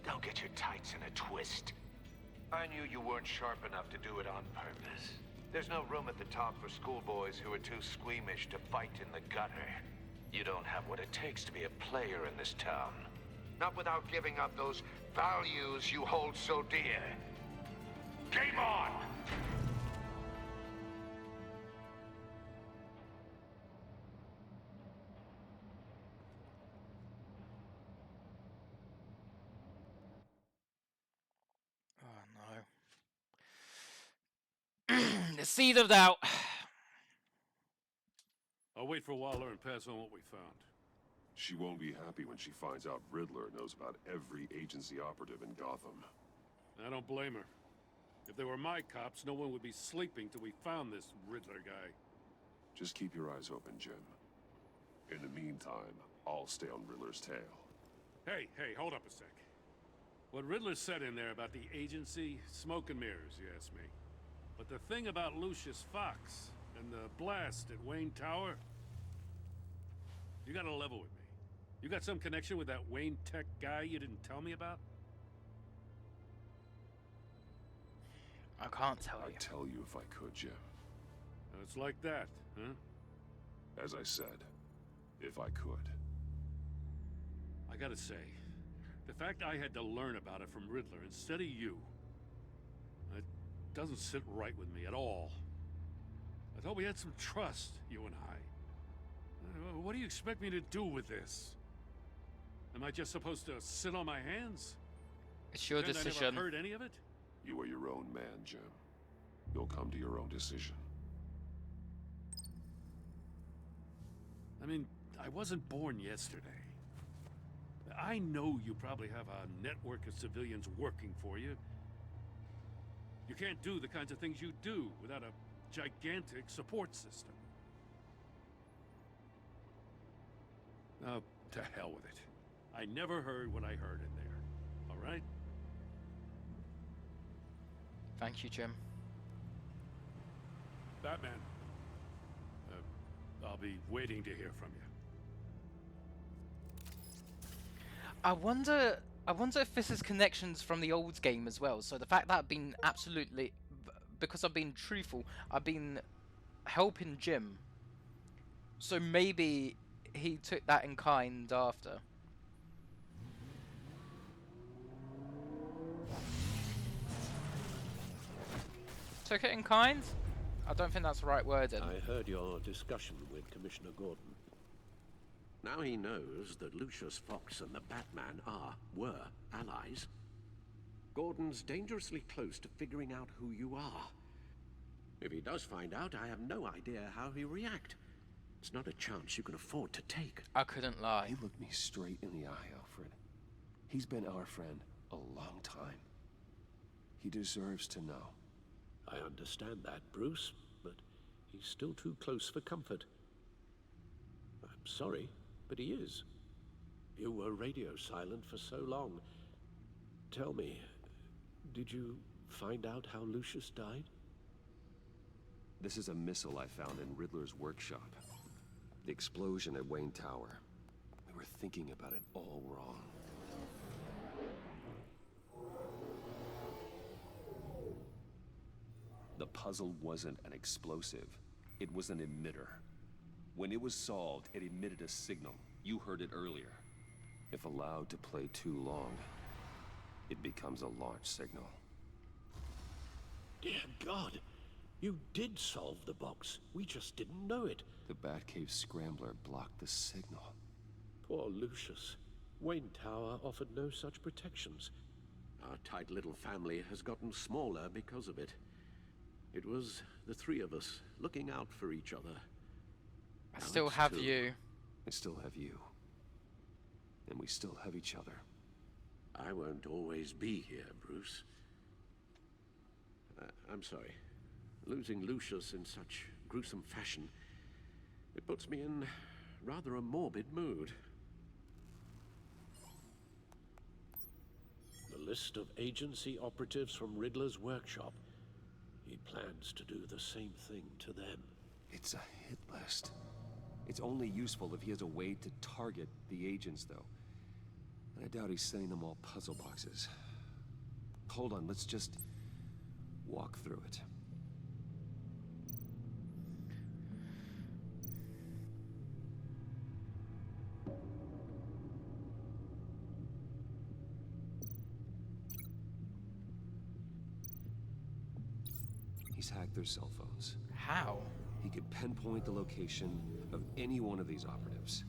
Don't get your tights in a twist. I knew you weren't sharp enough to do it on purpose. There's no room at the top for schoolboys who are too squeamish to fight in the gutter. You don't have what it takes to be a player in this town. Not without giving up those values you hold so dear. Game on! The seed of doubt. I'll wait for Waller and pass on what we found. She won't be happy when she finds out Riddler knows about every agency operative in Gotham. I don't blame her. If they were my cops, no one would be sleeping till we found this Riddler guy. Just keep your eyes open, Jim. In the meantime, I'll stay on Riddler's tail. Hey, hold up a sec. What Riddler said in there about the agency, smoke and mirrors, you ask me. But the thing about Lucius Fox and the blast at Wayne Tower, you gotta level with me. You got some connection with that Wayne Tech guy you didn't tell me about? I can't tell you. I'd tell you if I could, Jim. It's like that, huh? As I said, if I could. I gotta say, the fact I had to learn about it from Riddler instead of you, it doesn't sit right with me at all. I thought we had some trust, you and I. What do you expect me to do with this? Am I just supposed to sit on my hands? It's your decision. I never heard any of it? You are your own man, Jim. You'll come to your own decision. I mean, I wasn't born yesterday. I know you probably have a network of civilians working for you. You can't do the kinds of things you do without a gigantic support system. Oh, to hell with it. I never heard what I heard in there. All right? Thank you, Jim. Batman. I'll be waiting to hear from you. I wonder if this is connections from the old game as well. So the fact that I've been because I've been truthful, I've been helping Jim. So maybe he took that in kind after. Took it in kind? I don't think that's the right wording. I heard your discussion with Commissioner Gordon. Now he knows that Lucius Fox and the Batman were allies. Gordon's dangerously close to figuring out who you are. If he does find out, I have no idea how he'll react. It's not a chance you can afford to take. I couldn't lie. He looked me straight in the eye, Alfred. He's been our friend a long time. He deserves to know. I understand that, Bruce, but he's still too close for comfort. I'm sorry, but he is. You were radio silent for so long. Tell me, did you find out how Lucius died? This is a missile I found in Riddler's workshop. The explosion at Wayne Tower. We were thinking about it all wrong. The puzzle wasn't an explosive. It was an emitter. When it was solved, it emitted a signal. You heard it earlier. If allowed to play too long, it becomes a launch signal. Dear God, you did solve the box. We just didn't know it. The Batcave scrambler blocked the signal. Poor Lucius. Wayne Tower offered no such protections. Our tight little family has gotten smaller because of it. It was the three of us looking out for each other. I still have you. I still have you. And we still have each other. I won't always be here, Bruce. I'm sorry. Losing Lucius in such gruesome fashion, it puts me in rather a morbid mood. The list of agency operatives from Riddler's workshop. He plans to do the same thing to them. It's a hit list. It's only useful if he has a way to target the agents, though. And I doubt he's sending them all puzzle boxes. Hold on, let's just walk through it. He's hacked their cell phones. How? He could pinpoint the location of any one of these operatives.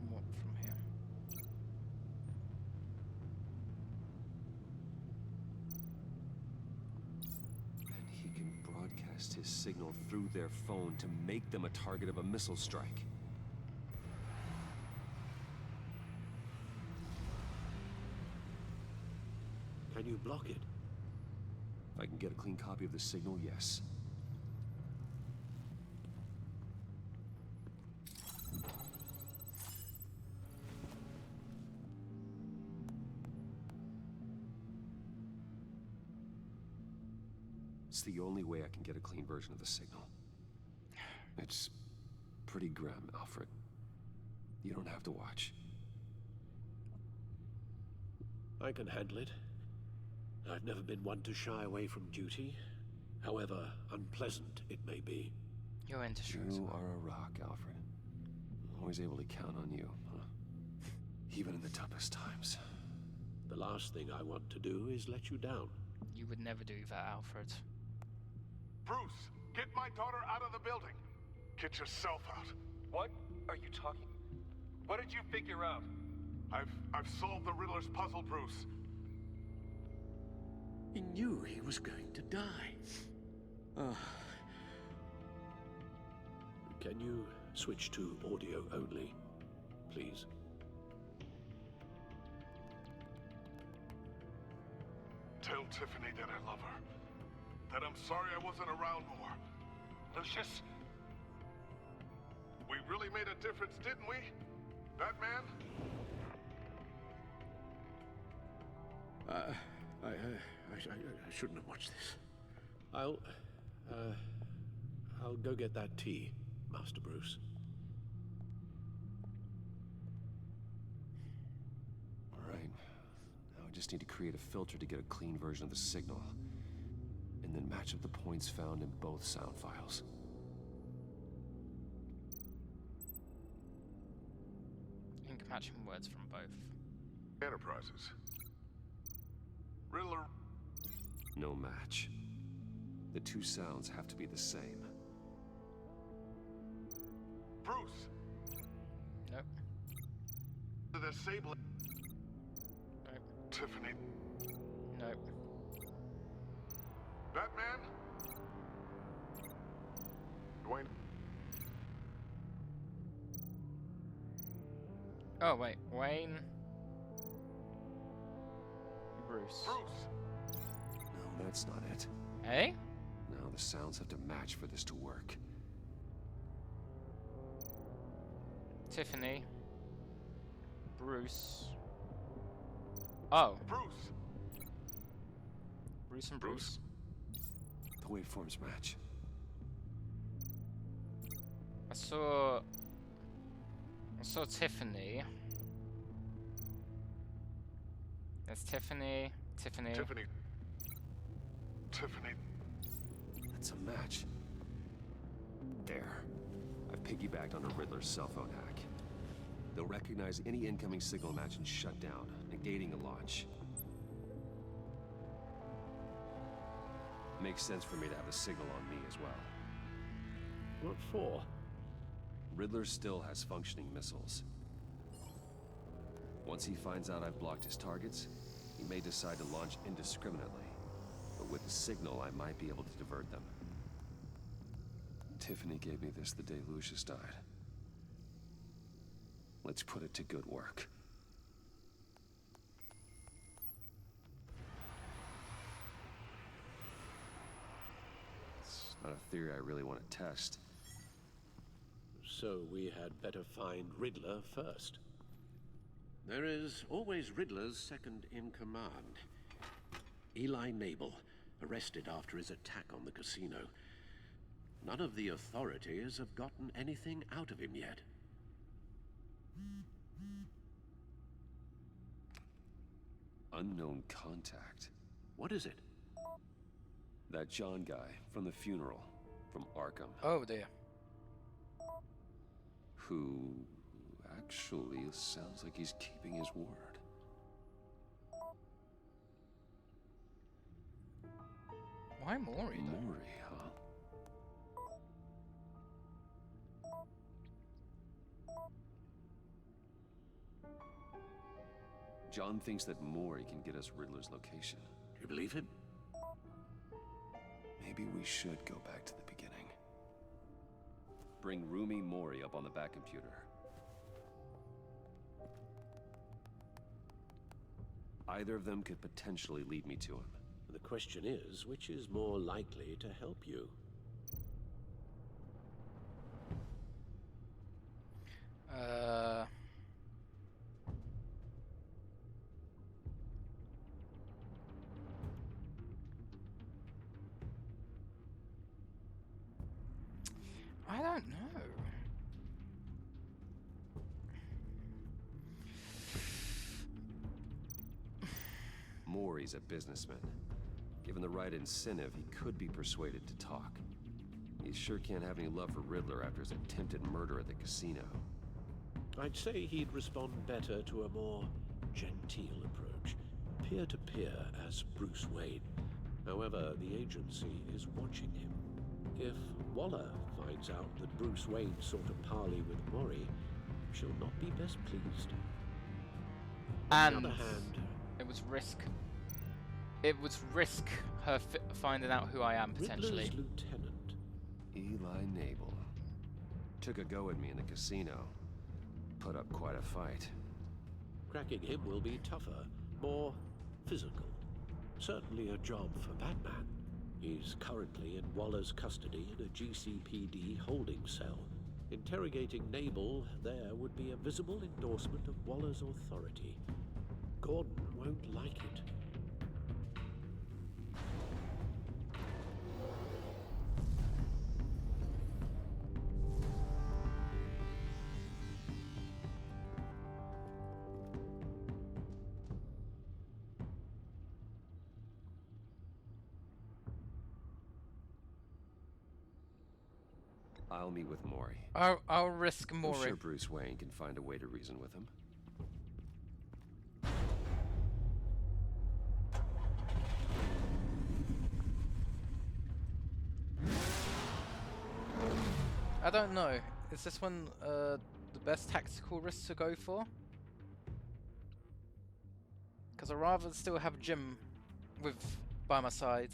What from here? And he can broadcast his signal through their phone to make them a target of a missile strike. Can you block it? If I can get a clean copy of the signal, yes. It's the only way I can get a clean version of the signal. It's pretty grim, Alfred. You don't have to watch. I can handle it. I've never been one to shy away from duty, however unpleasant it may be. You're into shoes. You are a rock, Alfred. Always able to count on you, huh? Even in the toughest times. The last thing I want to do is let you down. You would never do that, Alfred. Bruce, get my daughter out of the building. Get yourself out. What are you talking? What did you figure out? I've solved the Riddler's puzzle, Bruce. He knew he was going to die. Can you switch to audio only, please? Tell Tiffany that I love her. That I'm sorry I wasn't around more. Lucius? We really made a difference, didn't we? Batman? I shouldn't have watched this. I'll go get that tea, Master Bruce. All right. Now I just need to create a filter to get a clean version of the signal. And then match up the points found in both sound files. matching words from both. Enterprises. Riddler. No match. The two sounds have to be the same. Bruce. Nope. The Sable. Nope. Tiffany. Nope. Batman. Dwayne. Oh wait, Wayne. Bruce. No, that's not it. Hey? No, the sounds have to match for this to work. Tiffany. Bruce. Oh. Bruce. Bruce and Bruce. The waveforms match. I saw Tiffany. There's Tiffany. Tiffany. That's a match. There. I've piggybacked on a Riddler's cell phone hack. They'll recognize any incoming signal match and shut down, negating a launch. Makes sense for me to have a signal on me as well. What for? Riddler still has functioning missiles. Once he finds out I've blocked his targets, he may decide to launch indiscriminately. But with the signal, I might be able to divert them. Tiffany gave me this the day Lucius died. Let's put it to good work. It's not a theory I really want to test. So we had better find Riddler first. There is always Riddler's second in command. Eli Nabel, arrested after his attack on the casino. None of the authorities have gotten anything out of him yet. Unknown contact. What is it? That John guy from the funeral, from Arkham. Oh dear. Who actually sounds like he's keeping his word. Why Maury, though? Maury, huh? John thinks that Maury can get us Riddler's location. Do you believe him? Maybe we should go back to the beginning. Bring Rumi Mori up on the back computer. Either of them could potentially lead me to him. The question is, which is more likely to help you? I don't know. Maury's a businessman. Given the right incentive, he could be persuaded to talk. He sure can't have any love for Riddler after his attempted murder at the casino. I'd say he'd respond better to a more genteel approach. Peer-to-peer as Bruce Wayne. However, the agency is watching him. If Waller finds out that Bruce Wayne sought a parley with Maury, she'll not be best pleased. And on the other hand, it was risk. It was risk her finding out who I am, potentially. Riddler's lieutenant, Eli Nabel. Took a go at me in the casino. Put up quite a fight. cracking him will be tougher, more physical. Certainly a job for Batman. He's currently in Waller's custody in a GCPD holding cell. Interrogating Nabel there would be a visible endorsement of Waller's authority. Gordon won't like it. I'll meet with Maury. I'll risk Maury. I'm sure Bruce Wayne can find a way to reason with him. don't know. Is this one the best tactical risk to go for? Because I'd rather still have Jim by my side.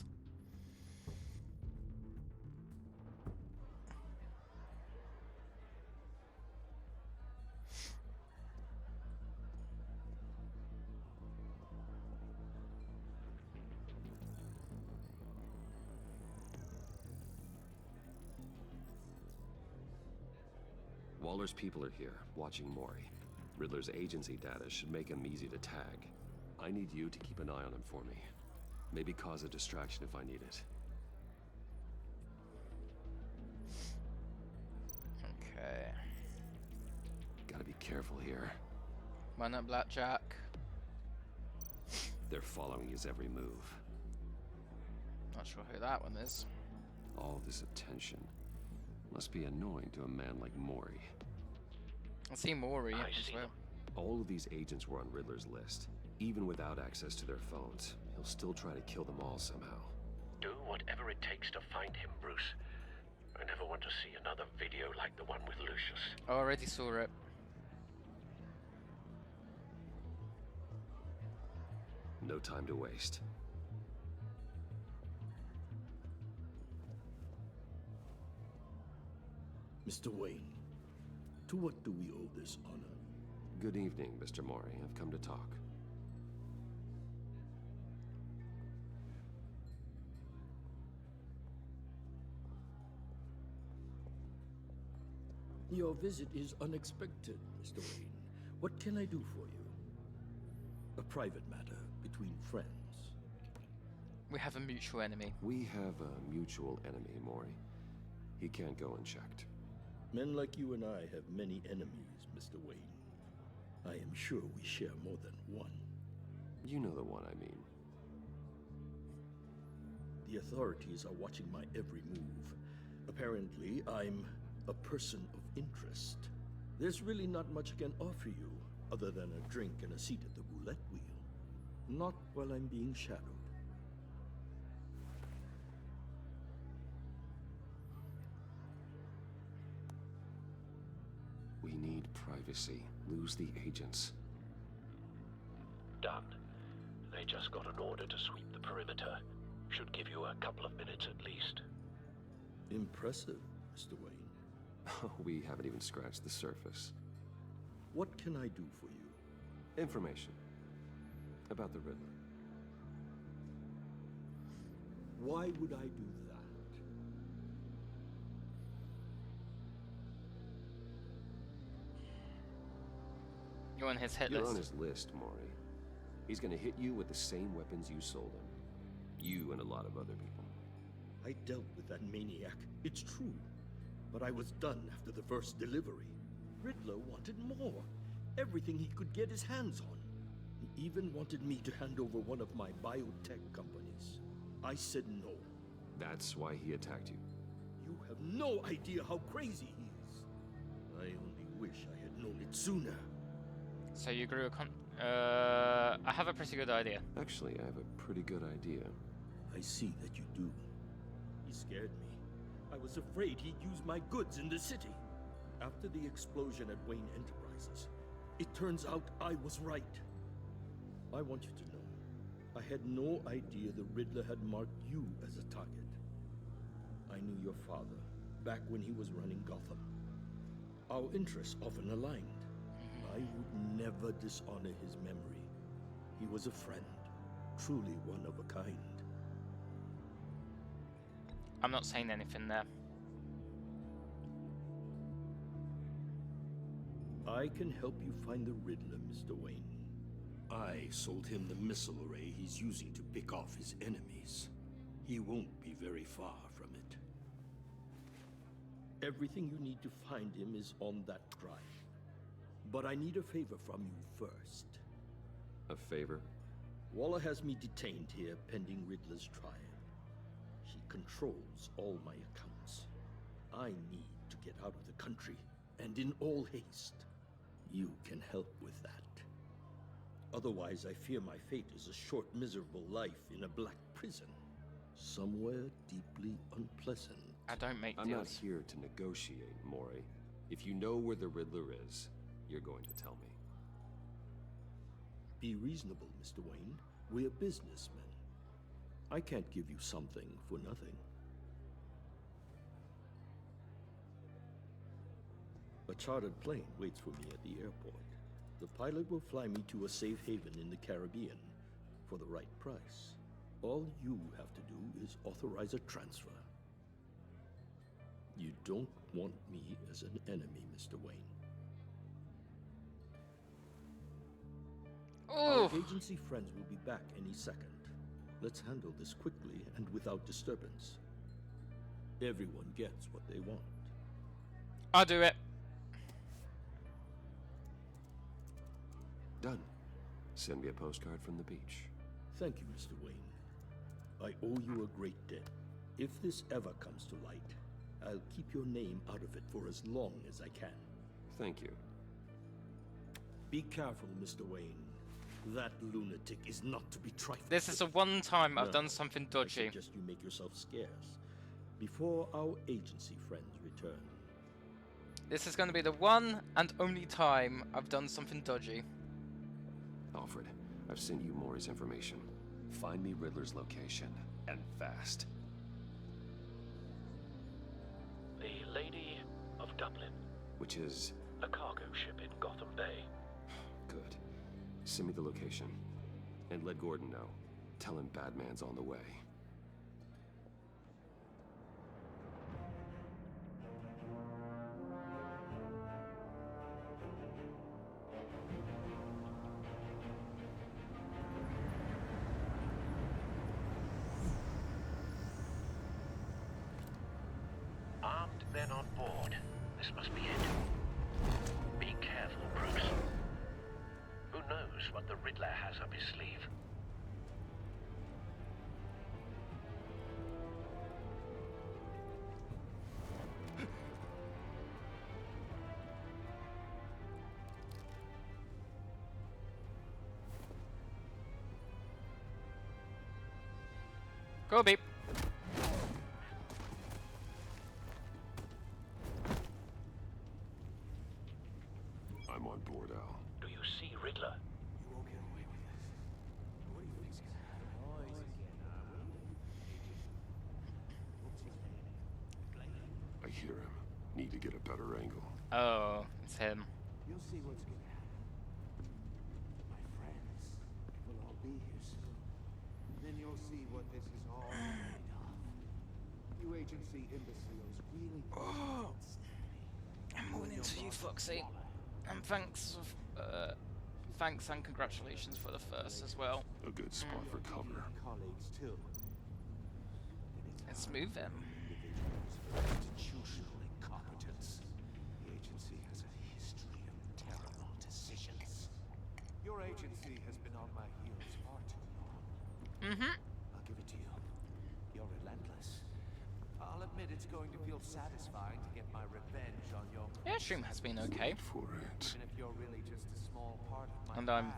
Waller's people are here, watching Mori. Riddler's agency data should make him easy to tag. I need you to keep an eye on him for me. Maybe cause a distraction if I need it. Okay. Gotta be careful here. Why not Blackjack? They're following his every move. Not sure who that one is. All this attention must be annoying to a man like Mori. I see Mori as well. All of these agents were on Riddler's list. Even without access to their phones, he'll still try to kill them all somehow. Do whatever it takes to find him, Bruce. I never want to see another video like the one with Lucius. I already saw it. No time to waste. Mr. Wayne, to what do we owe this honor? Good evening, Mr. Mori. I've come to talk. Your visit is unexpected, Mr. Wayne. What can I do for you? A private matter between friends. We have a mutual enemy. We have a mutual enemy, Mori. He can't go unchecked. Men like you and I have many enemies, Mr. Wayne. I am sure we share more than one. You know the one I mean. The authorities are watching my every move. Apparently, I'm a person of interest. There's really not much I can offer you, other than a drink and a seat at the roulette wheel. Not while I'm being shadowed. We need privacy. Lose the agents. Done. They just got an order to sweep the perimeter. Should give you a couple of minutes at least. Impressive, Mr. Wayne. We haven't even scratched the surface. What can I do for you? Information. About the Riddler. Why would I do that? You're on his hit You're list. on his list, Mori. He's gonna hit you with the same weapons you sold him. You and a lot of other people. I dealt with that maniac, it's true. But I was done after the first delivery. Riddler wanted more. Everything he could get his hands on. He even wanted me to hand over one of my biotech companies. I said no. That's why he attacked you. You have no idea how crazy he is. I only wish I had known it sooner. So you grew a I have a pretty good idea. Actually, I have a pretty good idea. I see that you do. He scared me. I was afraid he'd use my goods in the city. After the explosion at Wayne Enterprises, it turns out I was right. I want you to know, I had no idea the Riddler had marked you as a target. I knew your father, back when he was running Gotham. Our interests often aligned. I would never dishonor his memory. He was a friend, truly one of a kind. I'm not saying anything there. I can help you find the Riddler, Mr. Wayne. I sold him the missile array he's using to pick off his enemies. He won't be very far from it. Everything you need to find him is on that drive. But I need a favor from you first. A favor? Waller has me detained here pending Riddler's trial. She controls all my accounts. I need to get out of the country, and in all haste. You can help with that. Otherwise, I fear my fate is a short, miserable life in a black prison. Somewhere deeply unpleasant. I don't make I'm not deals. here to negotiate, Mori. If you know where the Riddler is, you're going to tell me. Be reasonable, Mr. Wayne. We're businessmen. I can't give you something for nothing. A chartered plane waits for me at the airport. The pilot will fly me to a safe haven in the Caribbean for the right price. All you have to do is authorize a transfer. You don't want me as an enemy, Mr. Wayne. Our agency friends will be back any second. Let's handle this quickly and without disturbance. Everyone gets what they want. I'll do it. Done. Send me a postcard from the beach. Thank you, Mr. Wayne. I owe you a great debt. If this ever comes to light, I'll keep your name out of it for as long as I can. Thank you. Be careful, Mr. Wayne. That lunatic is not to be trifled with. This is the one time I've Now, done something dodgy. I suggest you make yourself scarce before our agency friends return. This is going to be the one and only time I've done something dodgy. Alfred, I've sent you Maury's information. Find me Riddler's location, and fast. The Lady of Dublin. Which is... A cargo ship in Gotham Bay. Good. Send me the location. And let Gordon know. Tell him Batman's on the way. Armed men on board. This must be it. Be careful, Bruce. Who knows what the Riddler has up his sleeve? Go, beep. I'm on board, Al. Do you see Riddler? You won't get away with this. What do you think's gonna happen? I hear him. Need to get a better angle. Oh, it's him. You'll see what's gonna happen. My friends, we'll all be here soon. Then you'll see what this is all made of. You agency imbeciles really... Oh. I'm morning to you, Foxy. And thanks and congratulations for the first as well. A good spot for cover. Colleagues too. Let's move him. Institutional incompetence. The agency has a history of terrible decisions. Your agency has been on my heels far too long. I'll give it to you. You're relentless. I'll admit it's going to feel satisfying to get my revenge on your... Yeah, stream has been okay. For it. Even if you're really just a small part of my And I'm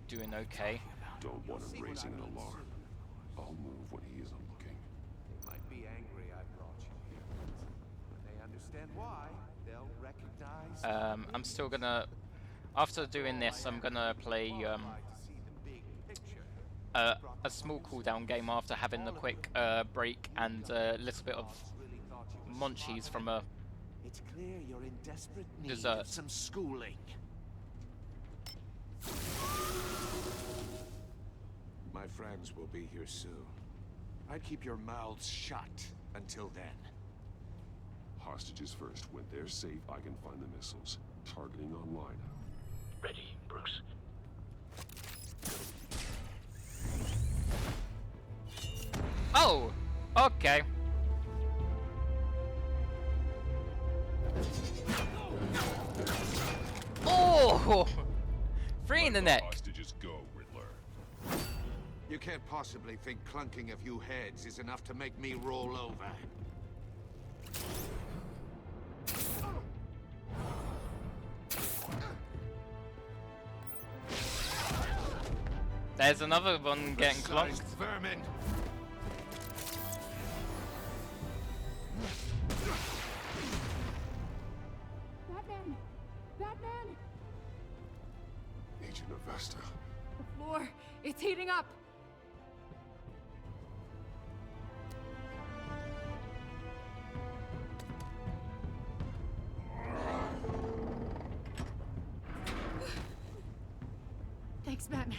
doing okay. Don't want him raising an alarm. I'll move when he isn't looking. They might be angry I brought you here. When they understand why, they'll recognize... I'm still gonna... After doing this, I'm gonna play a small cooldown game after having a quick break and a little bit of munchies from a It's clear you're in desperate need dessert. of some schooling. My friends will be here soon. I'd keep your mouths shut until then. Hostages first. When they're safe, I can find the missiles. Targeting online. Ready, Bruce. Oh! Okay. Oh! 3 in the neck. Hostages go, Riddler. You can't possibly think clunking a few heads is enough to make me roll over. There's another one getting clocked. Vermin! Batman! Agent Avesta. The floor, it's heating up! Thanks, Batman.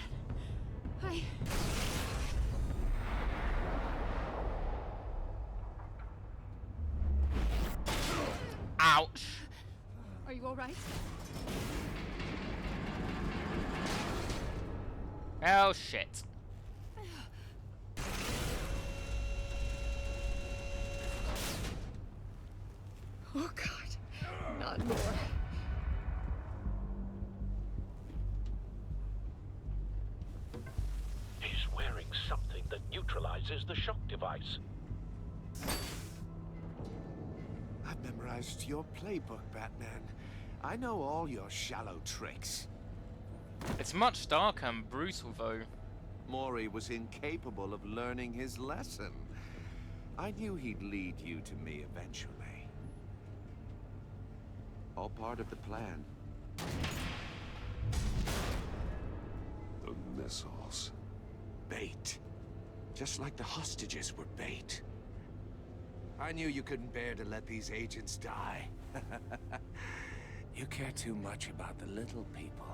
Ouch! Are you alright? Oh shit. Oh god, not more. He's wearing something that neutralizes the shock device. I've memorized your playbook, Batman. I know all your shallow tricks. It's much darker and brutal, though. Mori was incapable of learning his lesson. I knew he'd lead you to me eventually. All part of the plan. The missiles. Bait. Just like the hostages were bait. I knew you couldn't bear to let these agents die. You care too much about the little people.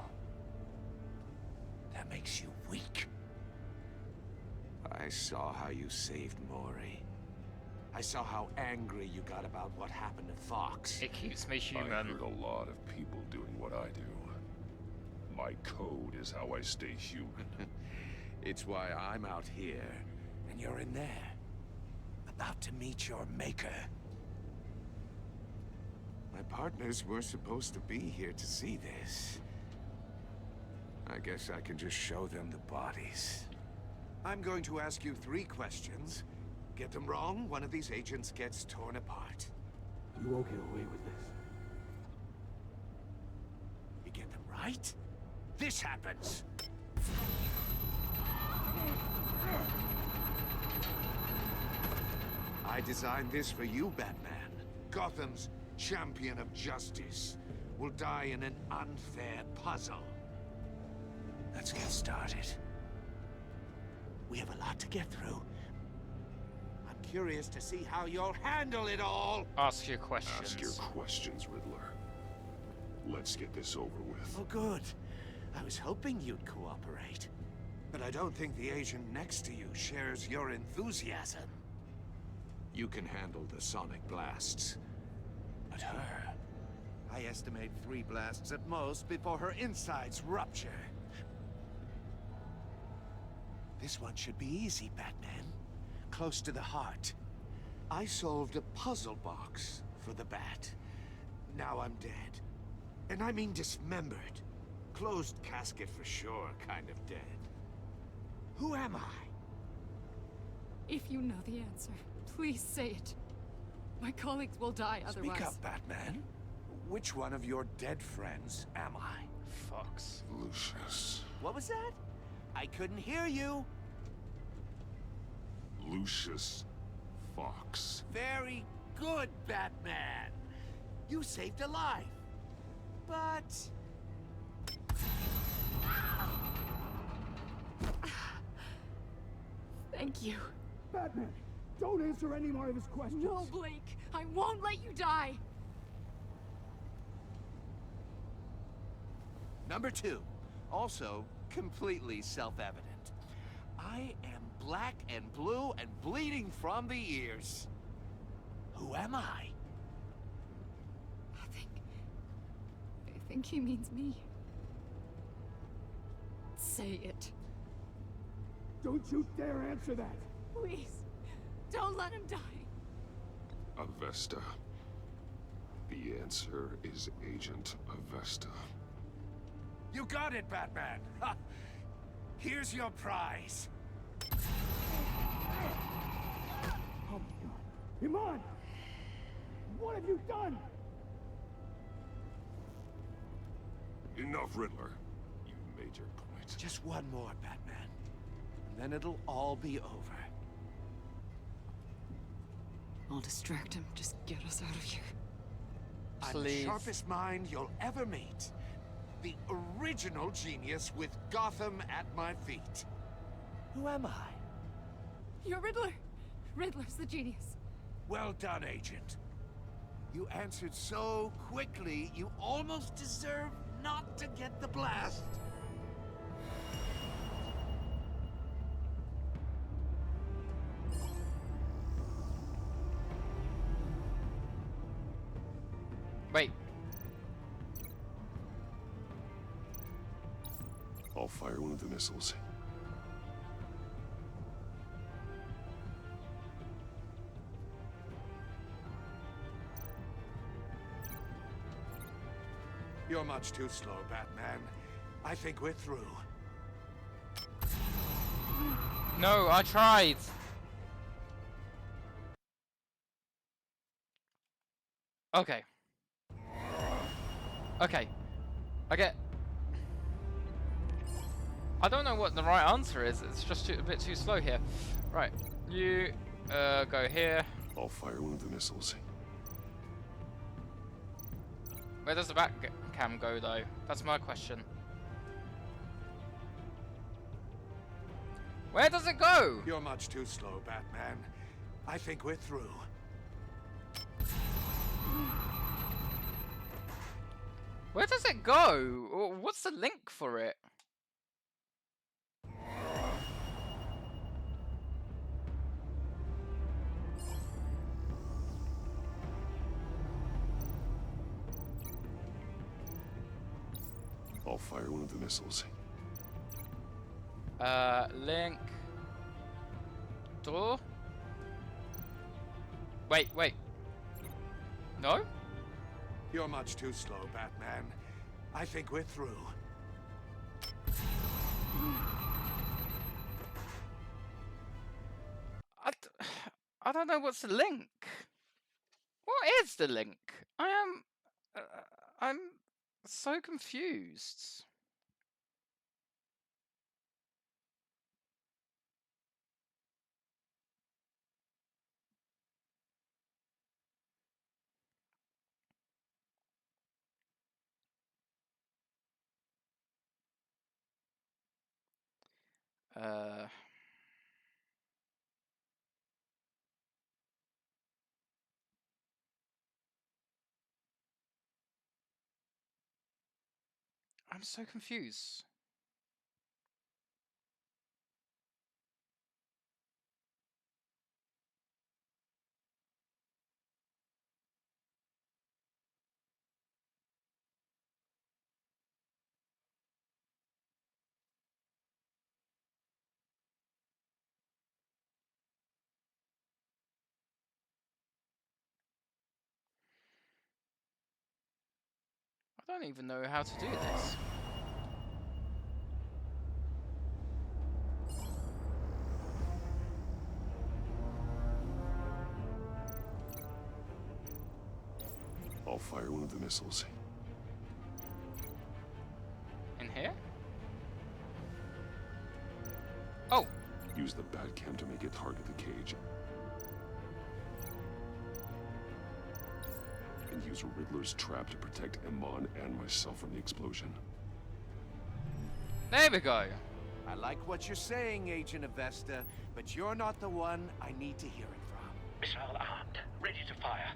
That makes you weak. I saw how you saved Mori. I saw how angry you got about what happened to Fox. It keeps me human. I've heard a lot of people doing what I do. My code is how I stay human. It's why I'm out here, and you're in there. About to meet your maker. My partners were supposed to be here to see this. I guess I can just show them the bodies. I'm going to ask you 3 questions. Get them wrong, one of these agents gets torn apart. You won't get away with this. You get them right, this happens. I designed this for you, Batman. Gotham's champion of justice will die in an unfair puzzle. Let's get started. We have a lot to get through. I'm curious to see how you'll handle it all. Ask your questions. Ask your questions, Riddler. Let's get this over with. Oh, good. I was hoping you'd cooperate. But I don't think the agent next to you shares your enthusiasm. You can handle the sonic blasts. But her... I estimate 3 blasts at most before her insides rupture. This one should be easy, Batman. Close to the heart. I solved a puzzle box for the Bat. Now I'm dead. And I mean dismembered. Closed casket for sure, kind of dead. Who am I? If you know the answer, please say it. My colleagues will die otherwise. Speak up, Batman. Which one of your dead friends am I? Fox. Lucius. What was that? I couldn't hear you. Lucius Fox. Very good, Batman. You saved a life. But... Thank you. Batman, don't answer any more of his questions. No, Blake. I won't let you die. Number 2. Also, completely self-evident. I am black and blue and bleeding from the ears. Who am I? I think he means me. Say it. Don't you dare answer that! Please, don't let him die. Avesta. The answer is Agent Avesta. You got it, Batman! Ha! Here's your prize. Oh my god. Iman! What have you done? Enough, Riddler. You made your point. Just one more, Batman. And then it'll all be over. I'll distract him. Just get us out of here. I'm the Please. sharpest mind you'll ever meet. The original genius with Gotham at my feet. Who am I? You're Riddler. Riddler's the genius. Well done, Agent. You answered so quickly, you almost deserve not to get the blast. Wait. I'll fire one of the missiles. You're much too slow, Batman. I think we're through. No, I tried. Okay. Okay. I don't know what the right answer is. It's just a bit too slow here. Right. You go here. I'll fire one of the missiles. Where does the back cam go, though? That's my question. Where does it go? You're much too slow, Batman. I think we're through. Where does it go? What's the link for it? I'll fire one of the missiles. Link. Door? Wait. No? You're much too slow, Batman. I think we're through. I don't know what's the link. What is the link? I'm so confused. I'm so confused. I don't even know how to do this. I'll fire one of the missiles. In here? Oh! Use the Batcam to make it target the cage. And use Riddler's trap to protect Iman and myself from the explosion. There we go. I like what you're saying, Agent Avesta, but you're not the one I need to hear it from. Missile armed, ready to fire.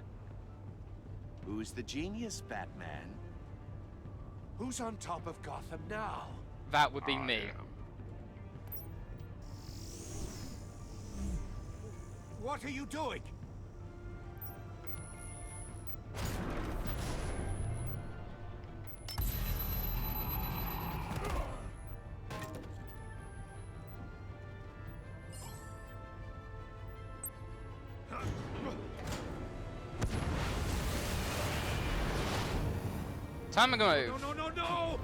Who's the genius, Batman? Who's on top of Gotham now? That would be me. What are you doing? Time to go. No!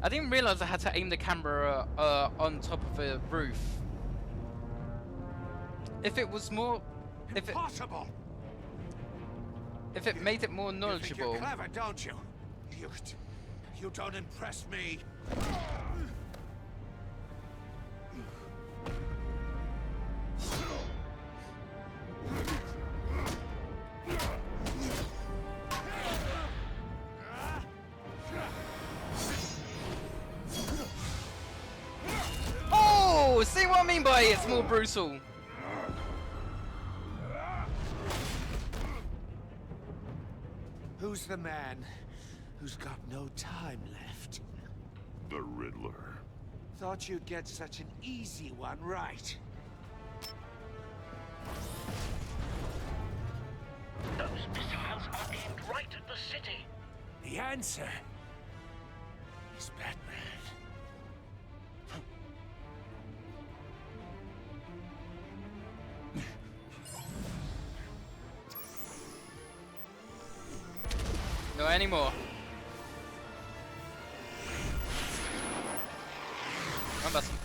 I didn't realize I had to aim the camera on top of a roof. If it was more, Impossible. If it made it more knowledgeable. You think you're clever, don't you? You don't impress me. Oh, see what I mean by it's more brutal. Who's the man who's got no time left? The Riddler. Thought you'd get such an easy one right. Those missiles are aimed right at the city. The answer is Batman. Not anymore. I'm busting.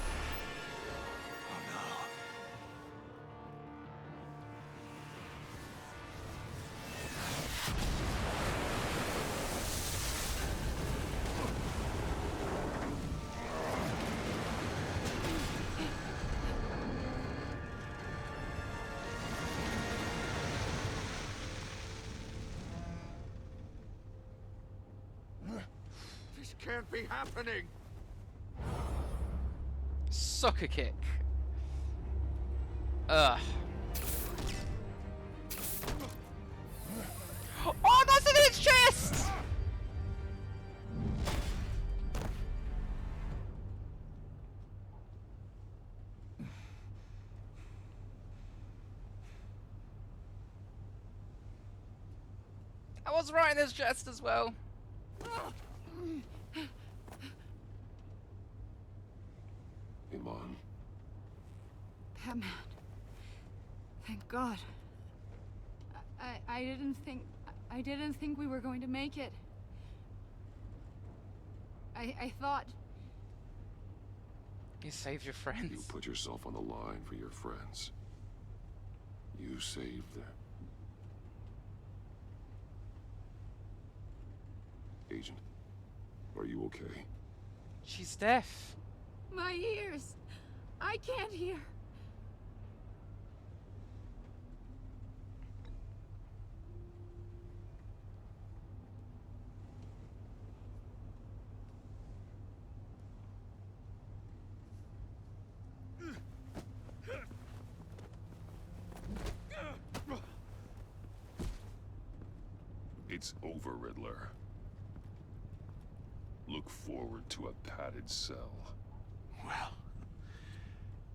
This can't be happening. Soccer kick. Ugh. Oh, that's in its chest! I was right in his chest as well. Iman. Batman. Thank God. I didn't think we were going to make it. I thought... You saved your friends. You put yourself on the line for your friends. You saved them. Agent, are you okay? She's deaf. My ears! I can't hear. It's over, Riddler. Look forward to a padded cell. Well,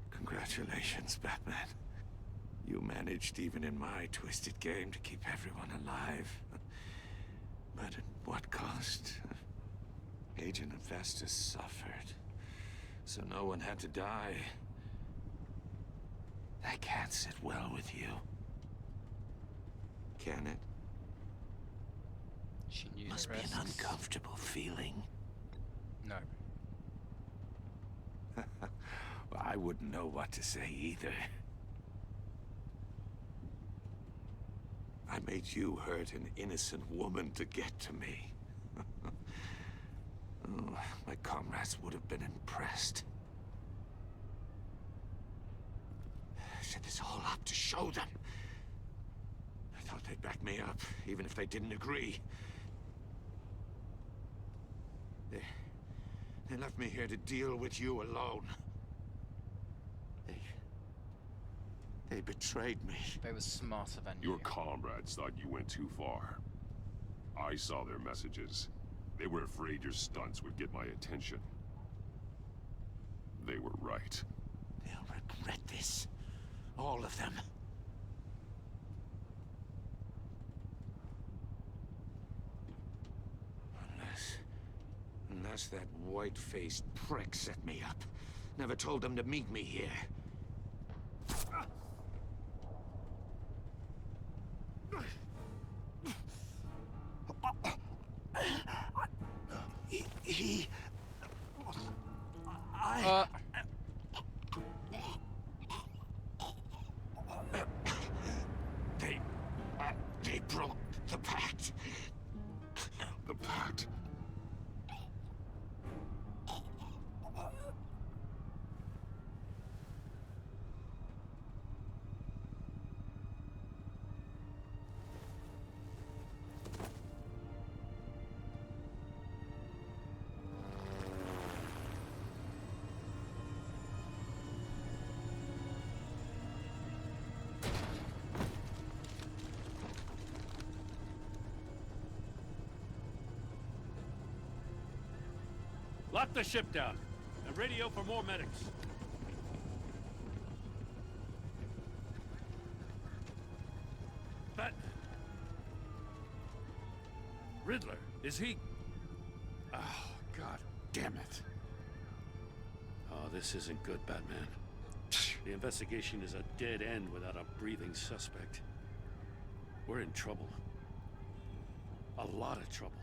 congratulations, Batman. You managed, even in my twisted game, to keep everyone alive. But at what cost? Agent Hephaestus suffered, so no one had to die. That can't sit well with you. Can it? She knew Must the be risks. an uncomfortable feeling. No. Well, I wouldn't know what to say either. I made you hurt an innocent woman to get to me. Oh, my comrades would have been impressed. I set this all up to show them. I thought they'd back me up, even if they didn't agree. They left me here to deal with you alone. They betrayed me. They were smarter than you. Your comrades thought you went too far. I saw their messages. They were afraid your stunts would get my attention. They were right. They'll regret this. All of them. Unless that white-faced prick set me up. Never told them to meet me here. They broke the pact. The pact? Lock the ship down, and radio for more medics. Batman. Riddler, is he... Oh, God damn it. Oh, this isn't good, Batman. The investigation is a dead end without a breathing suspect. We're in trouble. A lot of trouble.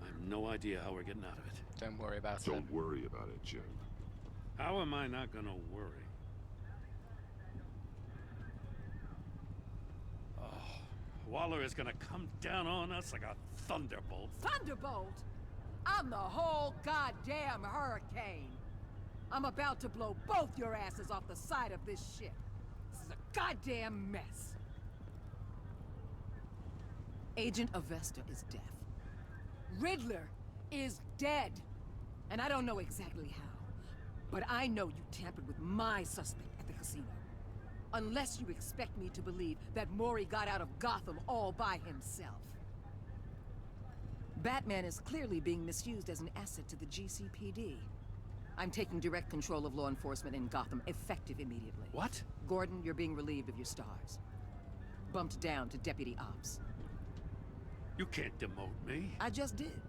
I have no idea how we're getting out of it. Don't worry about it. Don't worry about it, Jim. How am I not gonna worry? Oh, Waller is gonna come down on us like a thunderbolt. Thunderbolt? I'm the whole goddamn hurricane. I'm about to blow both your asses off the side of this ship. This is a goddamn mess. Agent Avesta is deaf. Riddler is dead. And I don't know exactly how, but I know you tampered with my suspect at the casino. Unless you expect me to believe that Mori got out of Gotham all by himself. Batman is clearly being misused as an asset to the GCPD. I'm taking direct control of law enforcement in Gotham, effective immediately. What? Gordon, you're being relieved of your stars. Bumped down to Deputy Ops. You can't demote me. I just did.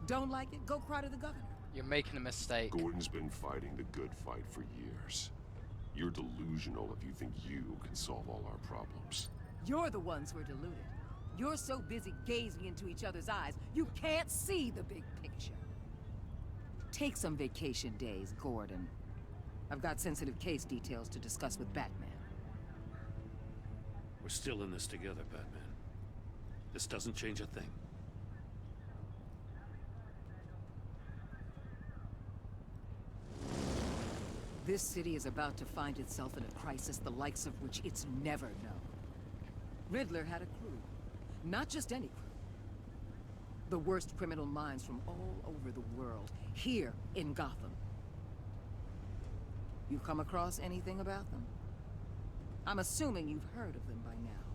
Don't like it? Go cry to the governor. You're making a mistake. Gordon's been fighting the good fight for years. You're delusional if you think you can solve all our problems. You're the ones who are deluded. You're so busy gazing into each other's eyes, you can't see the big picture. Take some vacation days, Gordon. I've got sensitive case details to discuss with Batman. We're still in this together, Batman. This doesn't change a thing. This city is about to find itself in a crisis the likes of which it's never known. Riddler had a crew. Not just any crew. The worst criminal minds from all over the world, here in Gotham. You come across anything about them? I'm assuming you've heard of them by now.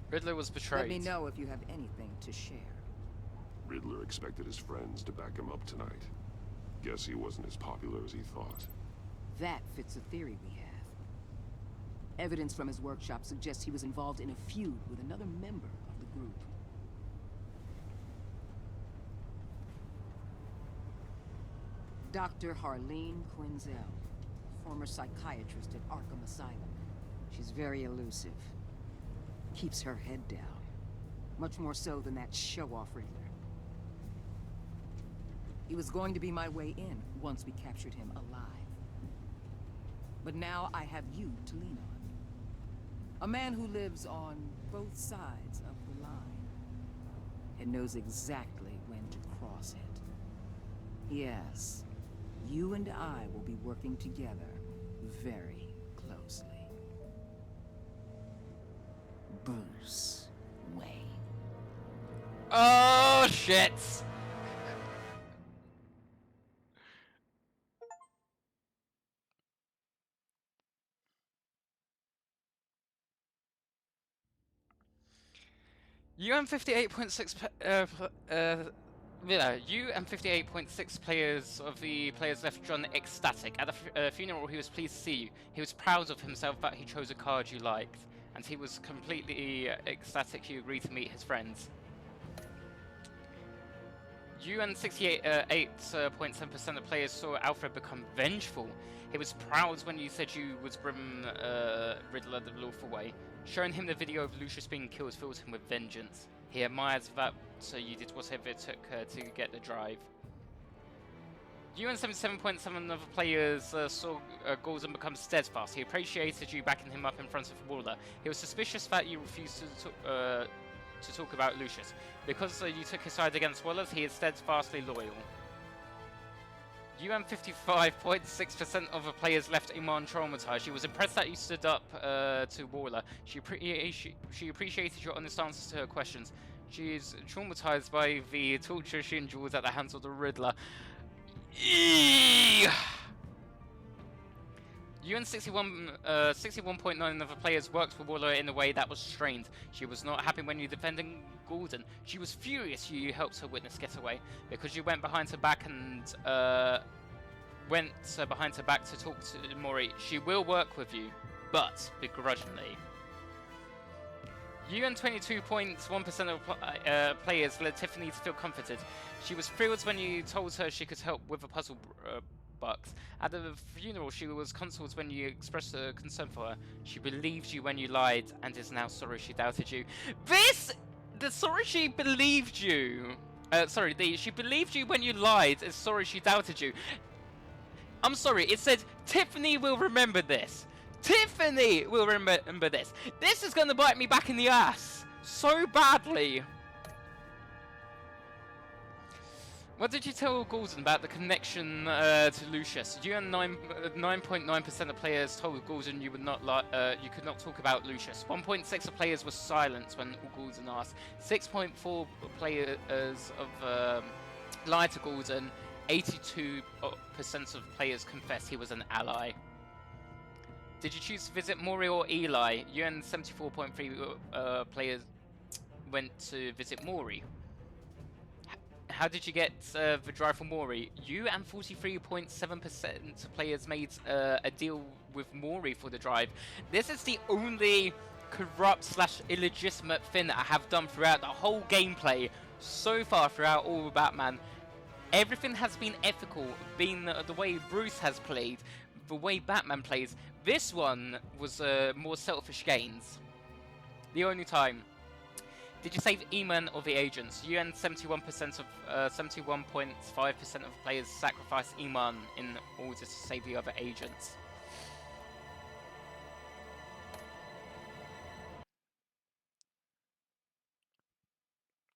Riddler was betrayed. Let me know if you have anything to share. Riddler expected his friends to back him up tonight. Guess he wasn't as popular as he thought. That fits a theory we have. Evidence from his workshop suggests he was involved in a feud with another member of the group. Dr. Harleen Quinzel, former psychiatrist at Arkham Asylum. She's very elusive. Keeps her head down. Much more so than that show-off Riddler. He was going to be my way in once we captured him alive. But now I have you to lean on. A man who lives on both sides of the line. And knows exactly when to cross it. Yes, you and I will be working together very closely. Bruce Wayne. Oh, shit! You and 58.6 players of the players left John ecstatic. At the funeral, he was pleased to see you. He was proud of himself that he chose a card you liked. And he was completely ecstatic you agreed to meet his friends. You and 68.7% of players saw Alfred become vengeful. He was proud when you said you would bring Riddler the lawful way. Showing him the video of Lucius being killed filled him with vengeance. He admires that, so you did whatever it took to get the drive. You and 77.7 of the players saw Gordon become steadfast. He appreciated you backing him up in front of Waller. He was suspicious that you refused to talk about Lucius. Because you took his side against Waller, he is steadfastly loyal. You and 55.6% of the players left Iman traumatized. She was impressed that you stood up to Waller. She appreciated your honest answers to her questions. She is traumatized by the torture she endures at the hands of the Riddler. You and 61.9 other players worked with Waller in a way that was strained. She was not happy when you defended Gordon. She was furious you helped her witness get away. Because you went behind her back and to talk to Mori. She will work with you, but begrudgingly. You and 22.1% of players led Tiffany to feel comforted. She was thrilled when you told her she could help with a puzzle box. At the funeral, she was consoled when you expressed a concern for her. She believed you when you lied and is now sorry she doubted you. Sorry she believed you. She believed you when you lied is sorry she doubted you. I'm sorry, it said Tiffany will remember this. Tiffany will remember this. This is going to bite me back in the ass so badly. What did you tell Gordon about the connection to Lucius? You and 9.9% of players told Gordon you would not you could not talk about Lucius. 1.6 of players were silent when Gordon asked. 6.4 players of lied to Gordon. 82% of players confessed he was an ally. Did you choose to visit Mori or Eli? You and 74.3 players went to visit Mori. How did you get the drive for Mori? You and 43.7% of players made a deal with Mori for the drive. This is the only corrupt / illegitimate thing that I have done throughout the whole gameplay so far throughout all of Batman. Everything has been ethical, being the way Bruce has played, the way Batman plays. This one was more selfish gains. The only time. Did you save Eman or the agents? You and 71% of 71.5% of players sacrificed Eman in order to save the other agents.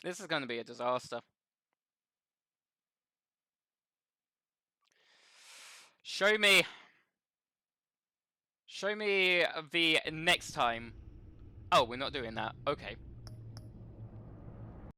This is going to be a disaster. Show me the next time. Oh, we're not doing that. Okay.